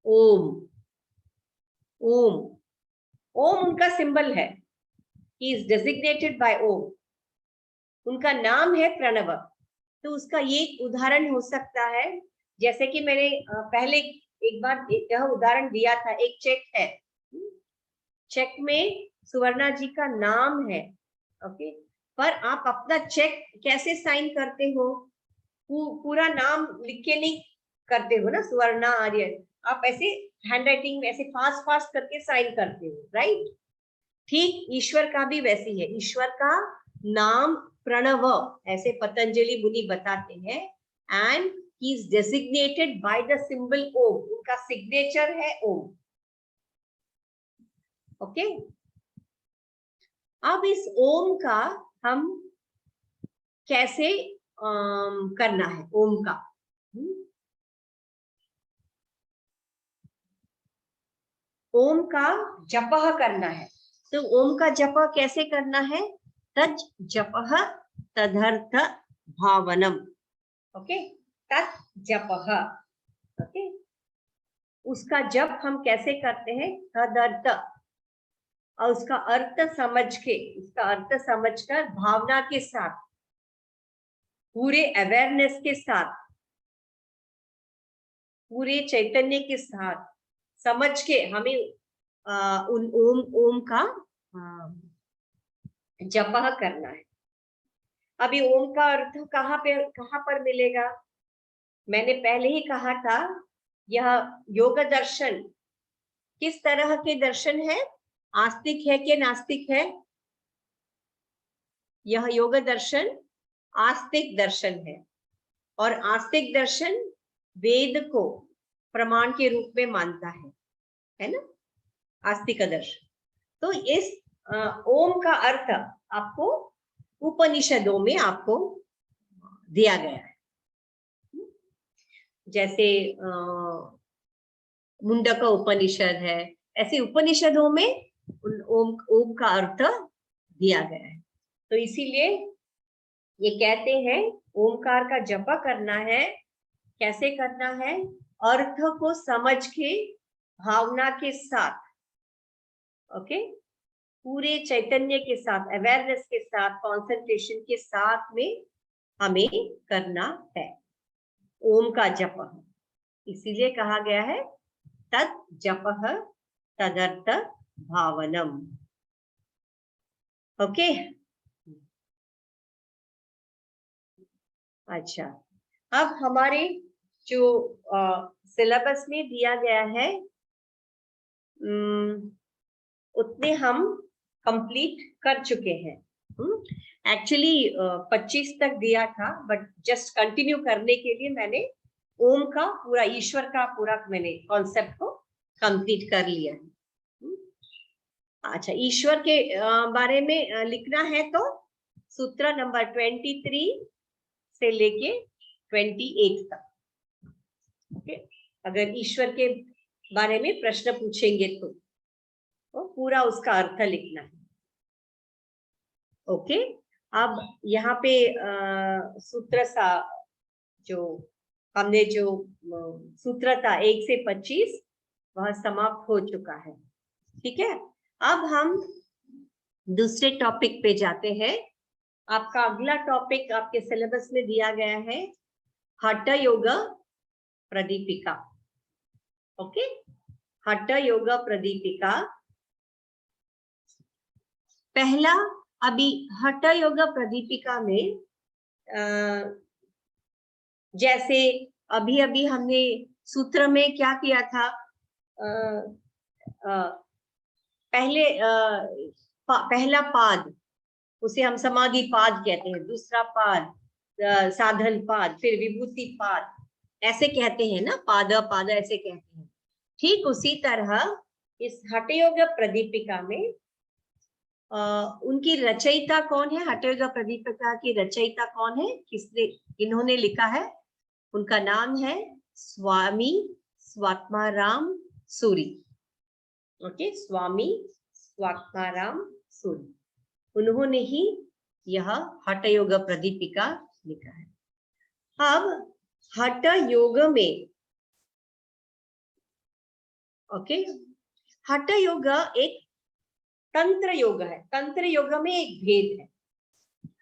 ओम। ओम, ओम उनका सिंबल है। ही इज डेजिग्नेटेड बाय ओम। उनका नाम है प्रणव। तो उसका ये उदाहरण हो सकता है, जैसे कि मैंने पहले एक बार यह उदाहरण दिया था। एक चेक है, चेक में सुवर्णा जी का नाम है, ओके, पर आप अपना चेक कैसे साइन करते हो? पूरा नाम लिख के नहीं करते हो ना, सुवर्णा आर्य। आप ऐसे हैंडराइटिंग में ऐसे फास्ट फास्ट करके साइन करते हो, राइट? ठीक ईश्वर का भी वैसी है। ईश्वर का नाम प्रणव, ऐसे पतंजलि मुनि बताते हैं। And he is designated by the symbol Om. उनका सिग्नेचर है ओम। ओके, अब इस ओम का हम कैसे करना है? ओम का ओम का जपह करना है। तो ओम का जपह कैसे करना है? तज जपह तदर्थ भावनम। ओके, तत् जपह। ओके, उसका जप हम कैसे करते हैं? तदर्थ, और उसका अर्थ समझ के, उसका अर्थ समझकर भावना के साथ, पूरे अवेयरनेस के साथ, पूरे चैतन्य के साथ समझ के हमें उन ओम का जपह करना है। अभी ओम का अर्थ कहाँ पर मिलेगा? मैंने पहले ही कहा था, यह योग दर्शन किस तरह के दर्शन है? आस्तिक है कि नास्तिक है? यह योग दर्शन आस्तिक दर्शन है। और आस्तिक दर्शन वेद को प्रमाण के रूप में मानता है ना, आस्तिक दर्शन। तो इस ओम का अर्थ आपको उपनिषदों में आपको दिया गया है। जैसे मुंडक उपनिषद है, ऐसे उपनिषदों में ओम का अर्थ दिया गया है। तो इसीलिए ये कहते हैं ओमकार का जप करना है। कैसे करना है? अर्थ को समझ के, भावना के साथ, ओके, पूरे चैतन्य के साथ, अवेयरनेस के साथ, कंसंट्रेशन के साथ में हमें करना है ओम का जप। इसीलिए कहा गया है तत् जपः तदर्थ भावनम। ओके, अच्छा, अब हमारे जो सिलेबस में दिया गया है उतने हम कंप्लीट कर चुके हैं। एक्चुअली 25 तक दिया था, बट जस्ट कंटिन्यू करने के लिए मैंने ओम का पूरा, ईश्वर का पूरा मैंने कॉन्सेप्ट को कंप्लीट कर लिया है। अच्छा, ईश्वर के बारे में लिखना है तो सूत्र नंबर 23 से लेके 28 तक। ओके, अगर ईश्वर के बारे में प्रश्न पूछेंगे तो पूरा उसका अर्थ लिखना है। ओके, अब यहाँ पे सूत्र सा जो हमने जो सूत्र था 1 से 25 वह समाप्त हो चुका है। ठीक है, अब हम दूसरे टॉपिक पे जाते हैं। आपका अगला टॉपिक आपके सिलेबस में दिया गया है हठ योग प्रदीपिका। ओके, हठ योग प्रदीपिका पहला। अभी हठ योग प्रदीपिका में जैसे अभी अभी हमने सूत्र में क्या किया था, पहले पहला पाद उसे हम समाधि पाद कहते हैं, दूसरा पाद साधन पाद, फिर विभूति पाद, ऐसे कहते हैं ना, पाद पाद ऐसे कहते हैं। ठीक उसी तरह इस हठयोग प्रदीपिका में उनकी रचयिता कौन है? हठयोग प्रदीपिका की रचयिता कौन है? किसने, इन्होंने लिखा है? उनका नाम है स्वामी स्वात्माराम सूरी। ओके, स्वामी स्वात्माराम सूरी, उन्होंने ही यह हठयोग प्रदीपिका लिखा है। अब हठ योग में, ओके, हठ योग एक तंत्र योग है। तंत्र योग में एक भेद है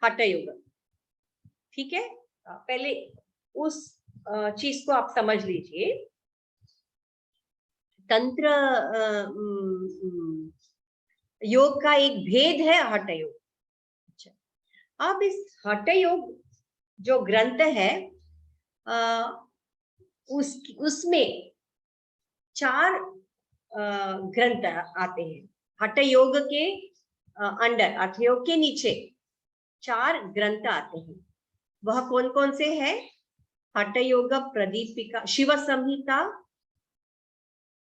हठ योग, ठीक है। पहले उस चीज को आप समझ लीजिए। तंत्र योग का एक भेद है हठ योग। अच्छा, अब इस हठ योग जो ग्रंथ है उसमें 4 ग्रंथ आते हैं। हठ योग के अंडर, हठ योग के नीचे 4 ग्रंथ आते हैं। वह कौन कौन से हैं? हठ योग प्रदीपिका, शिव संहिता,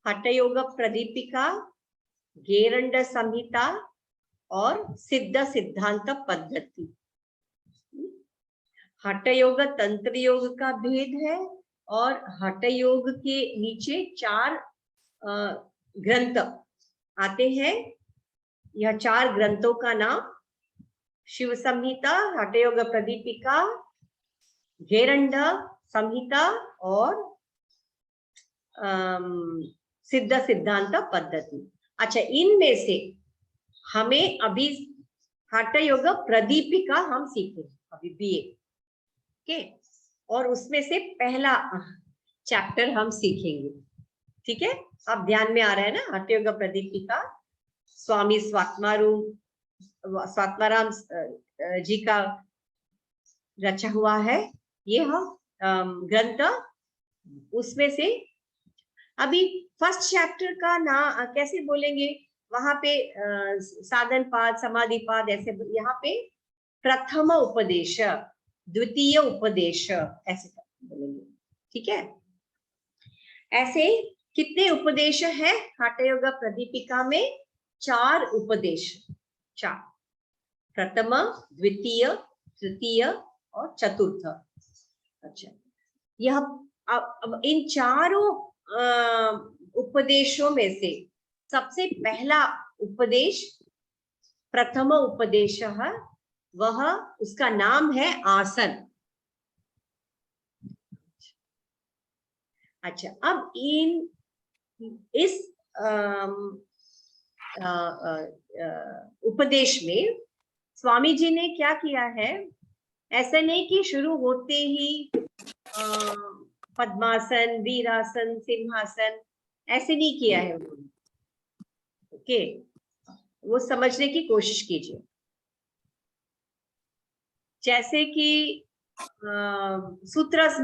हठ योग प्रदीपिका, गेरंड संहिता और सिद्ध सिद्धांत पद्धति। हठ योग तंत्र योग का भेद है और हठ योग के नीचे 4 ग्रंथ आते हैं। यह 4 ग्रंथों का नाम शिव संहिता, हठ योग प्रदीपिका, गेरंड संहिता और सिद्ध सिद्धांत पद्धति। अच्छा, इनमें से हमें अभी हठ योग प्रदीपिका हम सीखेंगे अभी BA के, और उसमें से पहला चैप्टर हम सीखेंगे, ठीक है। अब ध्यान में आ रहा है ना? हठ योग प्रदीपिका स्वामी स्वात्माराम जी का रचा हुआ है ये हम ग्रंथ। उसमें से अभी फर्स्ट चैप्टर का ना कैसे बोलेंगे? वहां पे साधन पाद, समाधि पाद ऐसे, यहाँ पे प्रथम उपदेश, द्वितीय उपदेश ऐसे बोलेंगे, ठीक है। ऐसे कितने उपदेश है हठ योग प्रदीपिका में? 4 उपदेश, 4, प्रथम, द्वितीय, तृतीय और चतुर्थ। अच्छा, यह अब इन चारों उपदेशों में से सबसे पहला उपदेश, प्रथम उपदेश है, वह उसका नाम है आसन। अच्छा, अब इस उपदेश में स्वामी जी ने क्या किया है? ऐसा नहीं कि शुरू होते ही पद्मासन, वीरासन, सिंहासन ऐसे नहीं किया है उन्होंने। ओके, वो समझने की कोशिश कीजिए। जैसे कि सूत्रस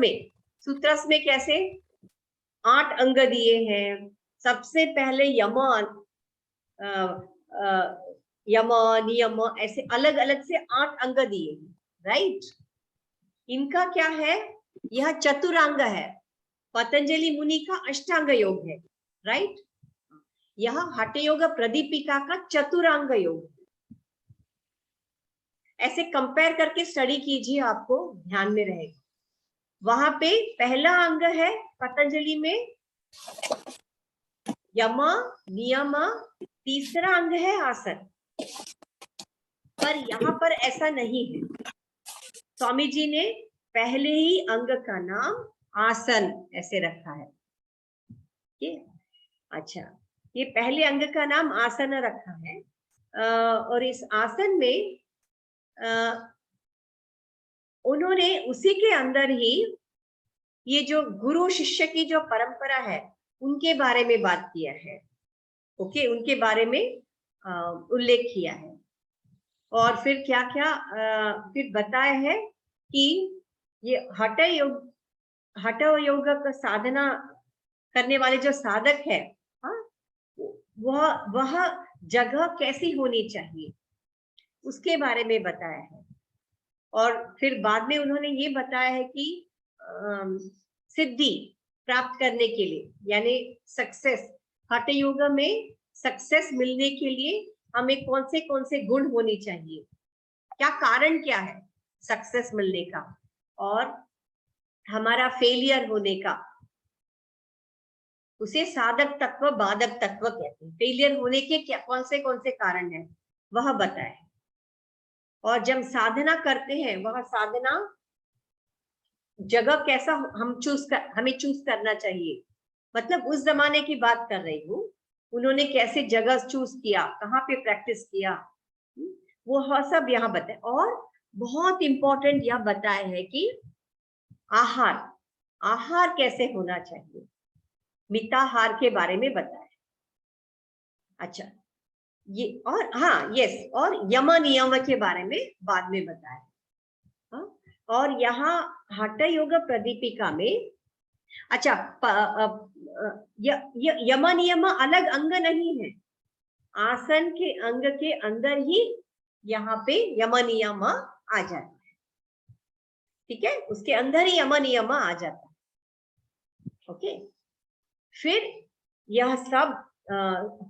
में कैसे 8 अंग दिए हैं। सबसे पहले यम, नियम, ऐसे अलग अलग से 8 अंग दिए हैं, राइट। इनका क्या है? यह चतुरांग है। पतंजलि मुनि का अष्टांग योग है, राइट। यह हठ योग प्रदीपिका का चतुरांग योग। ऐसे कंपेयर करके स्टडी कीजिए, आपको ध्यान में रहेगा। वहां पे पहला अंग है पतंजलि में यम, नियम, तीसरा अंग है आसन। पर यहाँ पर ऐसा नहीं है। स्वामी जी ने पहले ही अंग का नाम आसन ऐसे रखा है, ठीक। अच्छा, ये पहले अंग का नाम आसन रखा है। और इस आसन में उन्होंने उसी के अंदर ही ये जो गुरु शिष्य की जो परंपरा है उनके बारे में बात किया है। ओके, उनके बारे में उल्लेख किया है। और फिर क्या क्या फिर बताया है कि ये हठ योग का साधना करने वाले जो साधक है, हाँ, वह जगह कैसी होनी चाहिए। उसके बारे में बताया है। और फिर बाद में उन्होंने ये बताया है कि सिद्धि प्राप्त करने के लिए, यानी सक्सेस, हठ योग में सक्सेस मिलने के लिए हमें कौन से गुण होने चाहिए, क्या कारण क्या है सक्सेस मिलने का और हमारा फेलियर होने का, उसे साधक तत्व बाधक तत्व कहते हैं। फेलियर होने के क्या कौन से कारण है वह बताए। और जब साधना करते हैं वह साधना जगह कैसा हमें चूज करना चाहिए, मतलब उस जमाने की बात कर रही हूँ, उन्होंने कैसे जगह चूज किया, कहाँ पे प्रैक्टिस किया, वो सब यहाँ बताए। और बहुत इंपॉर्टेंट यह बताया है कि आहार कैसे होना चाहिए, मिताहार के बारे में बताया। अच्छा, ये और हाँ यस, और यम नियम के बारे में बाद में बताया। और यहाँ हठ योग प्रदीपिका में, अच्छा यम नियम अलग अंग नहीं है, आसन के अंग के अंदर ही यहाँ पे यम नियम आ जाता है, ठीक है, उसके अंदर ही यम नियम आ जाता है। ओके, फिर यह सब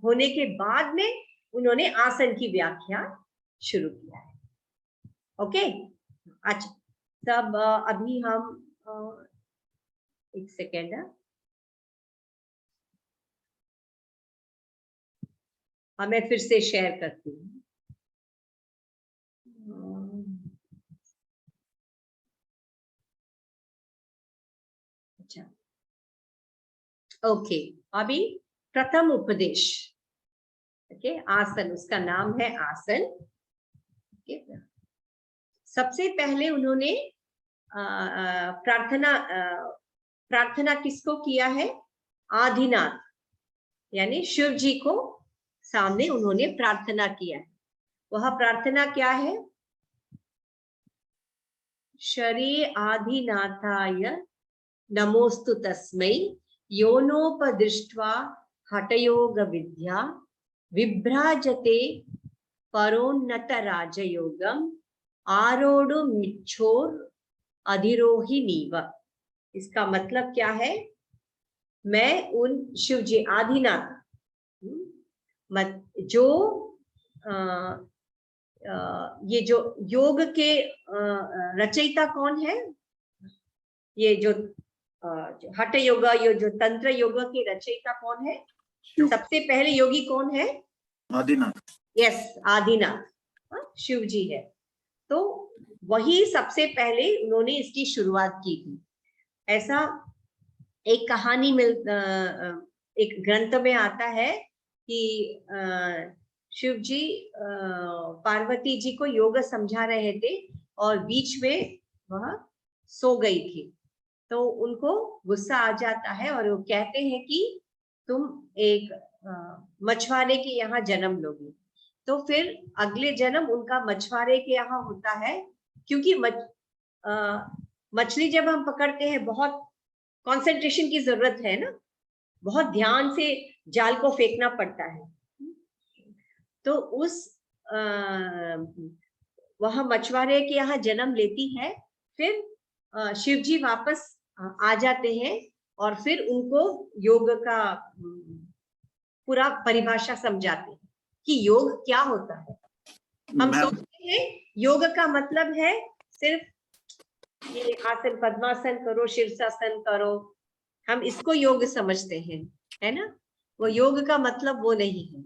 होने के बाद में उन्होंने आसन की व्याख्या शुरू किया है। ओके, अच्छा, तब अभी हम एक सेकेंड, मैं फिर से शेयर करती हूँ। अच्छा, ओके, अभी प्रथम उपदेश, ओके, आसन, उसका नाम है आसन। ओके, सबसे पहले उन्होंने प्रार्थना किसको किया है, आदिनाथ यानी शिव जी को सामने उन्होंने प्रार्थना किया है। वह प्रार्थना क्या है, शरी आदिनाथाय नमोस्तु तस्मै योनोपदृष्ट्वा हठयोग विद्या विभ्राजते परोन्नत राजयोगम आरोढ़ मिच्छोर अधिरोहिणीव। इसका मतलब क्या है, मैं उन शिव जी आदिनाथ जो ये जो योग के रचयिता कौन है, ये जो हठ योग, ये जो तंत्र योग के रचयिता कौन है, सबसे पहले योगी कौन है, आदिनाथ। यस, आदिनाथ शिव जी है। तो वही सबसे पहले उन्होंने इसकी शुरुआत की थी। ऐसा एक कहानी एक ग्रंथ में आता है कि शिव जी पार्वती जी को योग समझा रहे थे और बीच में वह सो गई थी, तो उनको गुस्सा आ जाता है और वो कहते हैं कि तुम एक मछुआरे के यहाँ जन्म लोगी। तो फिर अगले जन्म उनका मछुआरे के यहाँ होता है, क्योंकि मछली जब हम पकड़ते हैं बहुत कंसंट्रेशन की जरूरत है ना, बहुत ध्यान से जाल को फेंकना पड़ता है। तो उस वह मछुआरे के यहाँ जन्म लेती है। फिर शिव जी वापस आ जाते हैं और फिर उनको योग का पूरा परिभाषा समझाते हैं कि योग क्या होता है। हम सोचते हैं योग का मतलब है सिर्फ ये आसन, पद्मासन करो, शीर्षासन करो, हम इसको योग समझते हैं, है ना। वो योग का मतलब वो नहीं है।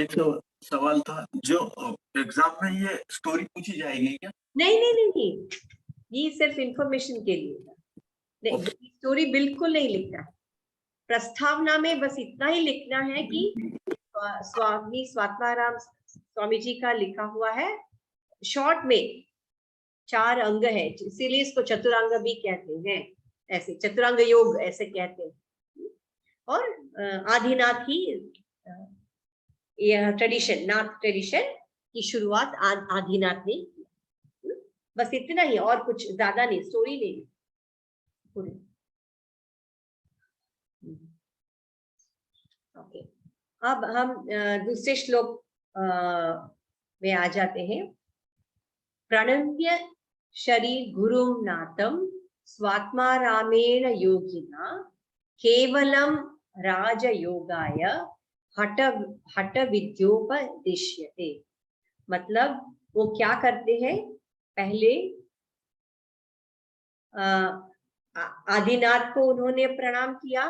एक सवाल था, जो एग्जाम में ये स्टोरी पूछी जाएगी क्या? नहीं, ये सिर्फ इंफॉर्मेशन के लिए था। स्टोरी बिल्कुल नहीं लिखना, प्रस्तावना में बस इतना ही लिखना है कि स्वामी स्वात्माराम स्वामी जी का लिखा हुआ है, शॉर्ट में 4 अंग है, इसीलिए इसको चतुरांग भी कहते हैं, ऐसे चतुरांग योग ऐसे कहते हैं। और आदिनाथ ही यह ट्रेडिशन, नाथ ट्रेडिशन की शुरुआत आदिनाथ ने की। बस इतना ही, और कुछ ज्यादा नहीं, स्टोरी नहीं पूरी। ओके, अब हम दूसरे श्लोक में आ जाते हैं। प्रणम्य शरीर गुरुं नाथं स्वात्मारामेण योगिना केवलं राजयोगाय हठ विद्योपदिश्यते। मतलब वो क्या करते हैं, पहले आदिनाथ को उन्होंने प्रणाम किया,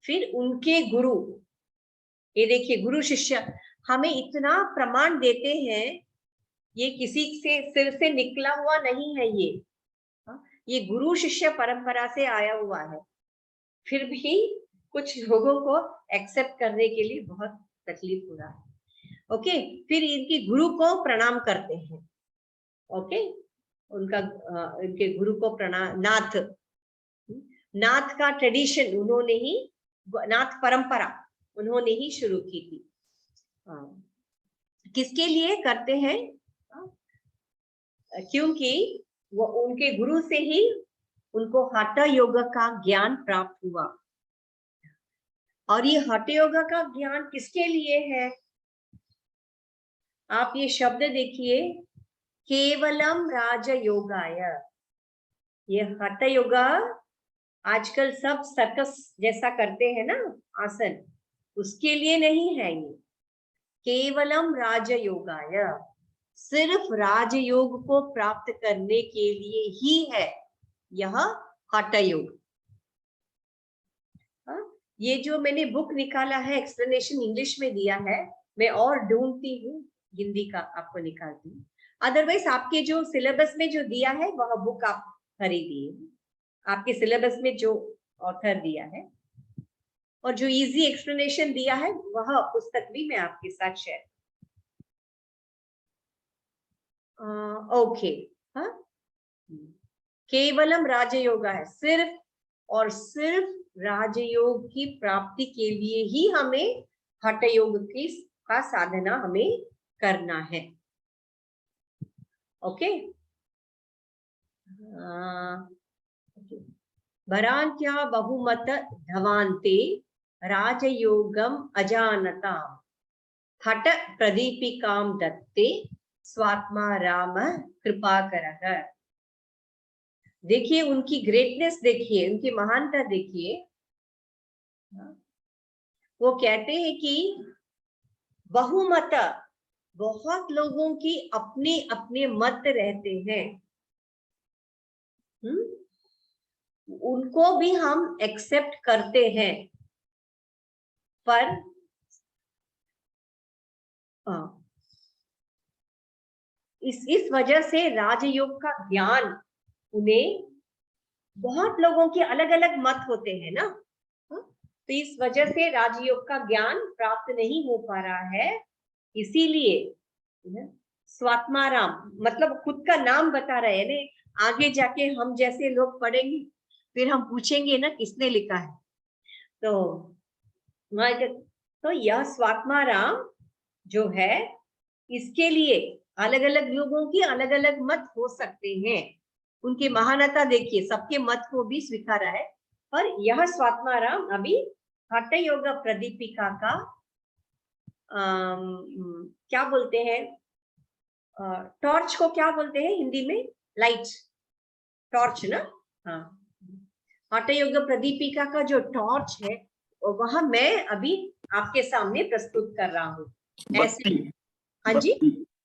फिर उनके गुरु, ये देखिए गुरु शिष्य हमें इतना प्रमाण देते हैं, ये किसी से सिर से निकला हुआ नहीं है, ये गुरु शिष्य परंपरा से आया हुआ है। फिर भी कुछ लोगों को एक्सेप्ट करने के लिए बहुत तकलीफ हो रहा है। ओके, फिर इनके गुरु को प्रणाम करते हैं। ओके, उनका इनके गुरु को प्रणाम, नाथ का ट्रेडिशन उन्होंने ही, नाथ परंपरा उन्होंने ही शुरू की थी। किसके लिए करते हैं? क्योंकि वो उनके गुरु से ही उनको हठ योग का ज्ञान प्राप्त हुआ। और ये हठ योग का ज्ञान किसके लिए है? आप ये शब्द देखिए, केवलम राजयोगाय। ये हठ योगा आजकल सब सर्कस जैसा करते हैं ना आसन, उसके लिए नहीं है ये। केवलम राजयोगाय, सिर्फ राजयोग को प्राप्त करने के लिए ही है यह हठ योग। ये जो मैंने बुक निकाला है, एक्सप्लेनेशन इंग्लिश में दिया है, मैं और ढूंढती हूँ, हिंदी का आपको निकालती हूँ। अदरवाइज आपके जो सिलेबस में जो दिया है वह बुक आप खरीदिए, आपके सिलेबस में जो ऑथर दिया है और जो इजी एक्सप्लेनेशन दिया है वह पुस्तक भी मैं आपके साथ शेयर। ओके, हाँ, केवलम राजयोगा है, सिर्फ और सिर्फ राजयोग की प्राप्ति के लिए ही हमें हठ योग का साधना हमें करना है। ओके, भरान्त्या बहुमत धवान्ते राजयोगम अजानता हठ प्रदीपिकां दत्ते स्वात्मा राम कृपाकरः। देखिए उनकी ग्रेटनेस, देखिए उनकी महानता, देखिए वो कहते हैं कि बहुमत, बहुत लोगों की अपने अपने मत रहते हैं, उनको भी हम एक्सेप्ट करते हैं, पर इस वजह से राजयोग का ज्ञान, उन्हें बहुत लोगों के अलग अलग मत होते हैं ना, तो इस वजह से राजयोग का ज्ञान प्राप्त नहीं हो पा रहा है। इसीलिए स्वात्माराम, मतलब खुद का नाम बता रहे हैं। आगे जाके हम जैसे लोग पढ़ेंगे फिर हम पूछेंगे ना किसने लिखा है, तो यह स्वात्माराम जो है, इसके लिए अलग अलग लोगों की अलग अलग मत हो सकते हैं। उनकी महानता देखिए, सबके मत को भी स्वीकारा है। और यह स्वात्माराम अभी हठ योग प्रदीपिका का क्या बोलते हैं, टॉर्च को क्या बोलते हैं हिंदी में? लाइट, टॉर्च ना। हाँ, हठ योग प्रदीपिका का जो टॉर्च है वह मैं अभी आपके सामने प्रस्तुत कर रहा हूँ। ऐसे, हाँ जी,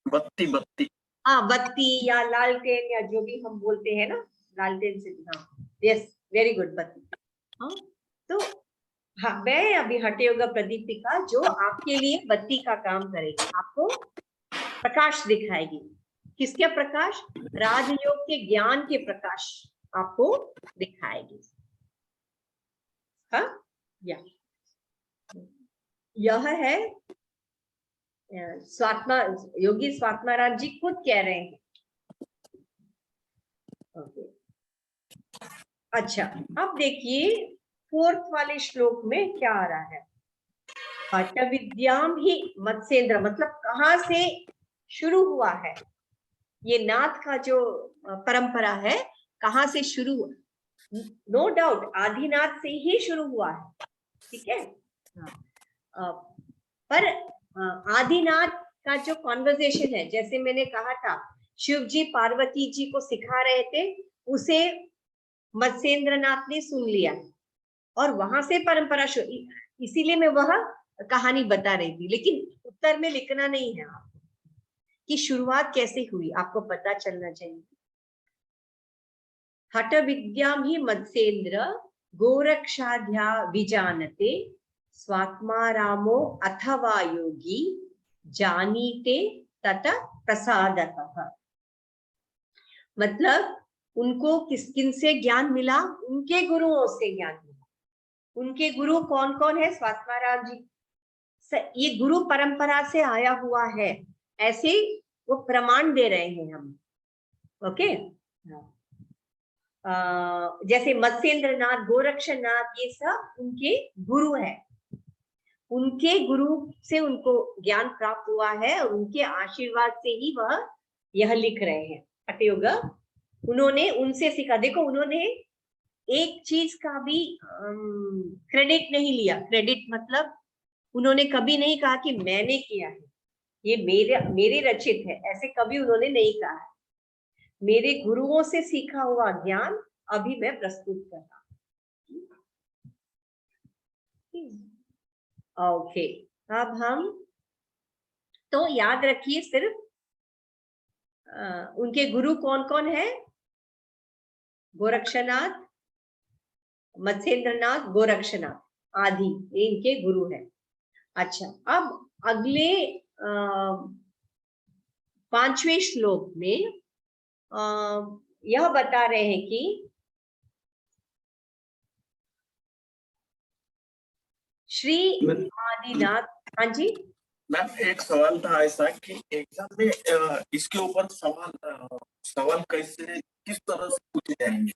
बत्ती बत्ती, हाँ, बत्ती या लालटेन या जो भी हम बोलते हैं ना, लालटेन से, हाँ, यस, वेरी गुड, बत्ती। हाँ, तो हाँ, मैं अभी हठ योग प्रदीपिका जो आपके लिए बत्ती का काम करेगी, आपको प्रकाश दिखाएगी। किसके प्रकाश? राजयोग के ज्ञान के प्रकाश आपको दिखाएगी। हाँ, यह है योगी स्वात्माराम जी खुद कह रहे हैं। ओके, अच्छा, अब देखिए 4th वाले श्लोक में क्या आ रहा है। हठ विद्याम ही मत्स्येंद्र, मतलब कहाँ से शुरू हुआ है ये नाथ का जो परंपरा है, कहाँ से शुरू हुआ? नो डाउट आदिनाथ से ही शुरू हुआ है, ठीक है। पर आदिनाथ का जो कॉन्वर्सेशन है, जैसे मैंने कहा था शिव जी पार्वती जी को सिखा रहे थे, उसे मत्स्येंद्रनाथ ने सुन लिया और वहां से परंपरा शुरू। इसीलिए मैं वह कहानी बता रही थी, लेकिन उत्तर में लिखना नहीं है आपको कि शुरुआत कैसे हुई, आपको पता चलना चाहिए। हठ विद्याम ही मत्स्येंद्र गोरक्षाध्या विजानते स्वात्मा रामो अथवा योगी जानीते तत प्रसादतः। मतलब उनको किन से ज्ञान मिला? उनके गुरुओं से ज्ञान मिला। उनके गुरु कौन कौन है? स्वात्माराम जी। ये गुरु परंपरा से आया हुआ है, ऐसे वो प्रमाण दे रहे हैं हम। ओके, जैसे मत्स्येंद्रनाथ, गोरक्षनाथ, ये सब उनके गुरु है। उनके गुरु से उनको ज्ञान प्राप्त हुआ है और उनके आशीर्वाद से ही वह यह लिख रहे हैं हठयोग। उन्होंने उनसे सीखा। देखो, उन्होंने एक चीज का भी क्रेडिट नहीं लिया। क्रेडिट मतलब उन्होंने कभी नहीं कहा कि मैंने किया है, ये मेरे रचित है, ऐसे कभी उन्होंने नहीं कहा है। मेरे गुरुओं से सीखा हुआ ज्ञान अभी मैं प्रस्तुत कर रहा हूं। ओके, अब हम तो याद रखिए सिर्फ उनके गुरु कौन कौन है? गोरक्षनाथ, मत्स्येंद्रनाथ, गोरक्षनाथ आदि, ये इनके गुरु है। अच्छा, अब अगले 5वें श्लोक में यह बता रहे हैं कि श्री आदिनाथ। हाँ जी मैम, एक सवाल था ऐसा कि एग्जाम में इसके ऊपर सवाल कैसे, किस तरह से पूछे जाएंगे?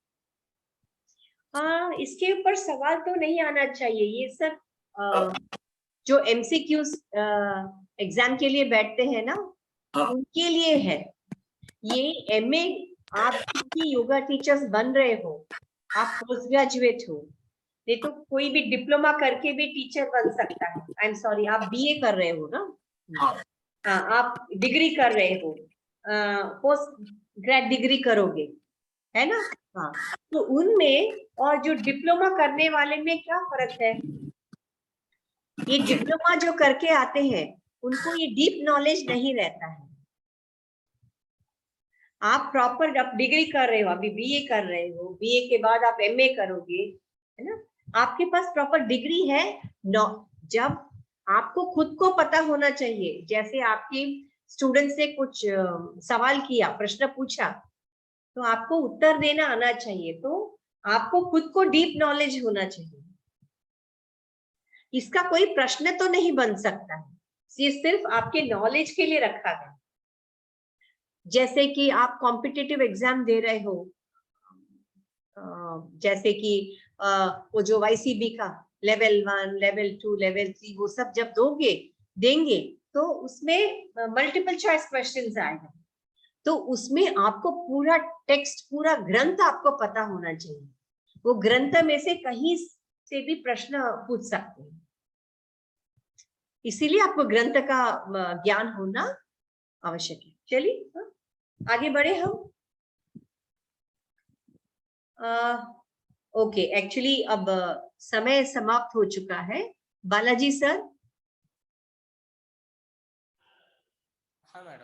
इसके ऊपर सवाल तो नहीं आना चाहिए। ये सब जो एमसीक्यूज एग्जाम के लिए बैठते हैं ना, उनके लिए है। ये एमए, आप की योगा टीचर्स बन रहे हो, आप पोस्ट ग्रेजुएट हो, नहीं तो कोई भी डिप्लोमा करके भी टीचर बन सकता है। आई एम सॉरी, आप बीए कर रहे हो ना? आप डिग्री कर रहे हो, पोस्ट ग्रेड डिग्री करोगे, है ना? हाँ, तो उनमें और जो डिप्लोमा करने वाले में क्या फर्क है? ये डिप्लोमा जो करके आते हैं उनको ये डीप नॉलेज नहीं रहता है। आप प्रॉपर आप डिग्री कर रहे हो, अभी बीए कर रहे हो, बीए के बाद आप एमए करोगे, है ना? आपके पास प्रॉपर डिग्री है। जब आपको खुद को पता होना चाहिए, जैसे आपके स्टूडेंट से कुछ सवाल किया, प्रश्न पूछा, तो आपको उत्तर देना आना चाहिए। तो आपको खुद को डीप नॉलेज होना चाहिए। इसका कोई प्रश्न तो नहीं बन सकता है, ये सिर्फ आपके नॉलेज के लिए रखा गया। जैसे कि आप कॉम्पिटिटिव एग्जाम दे रहे हो, जैसे कि वो जो YCB का लेवल 1, लेवल 2, लेवल 3, वो सब जब देंगे तो उसमें मल्टीपल चॉइस क्वेश्चंस आएगा। तो उसमें आपको पूरा टेक्स्ट, पूरा ग्रंथ आपको पता होना चाहिए। वो ग्रंथ में से कहीं से भी प्रश्न पूछ सकते हैं, इसीलिए आपको ग्रंथ का ज्ञान होना आवश्यक है। चलिए आगे बढ़े हम। ओके, एक्चुअली अब समय समाप्त हो चुका है। बालाजी सर। हाँ मैडम।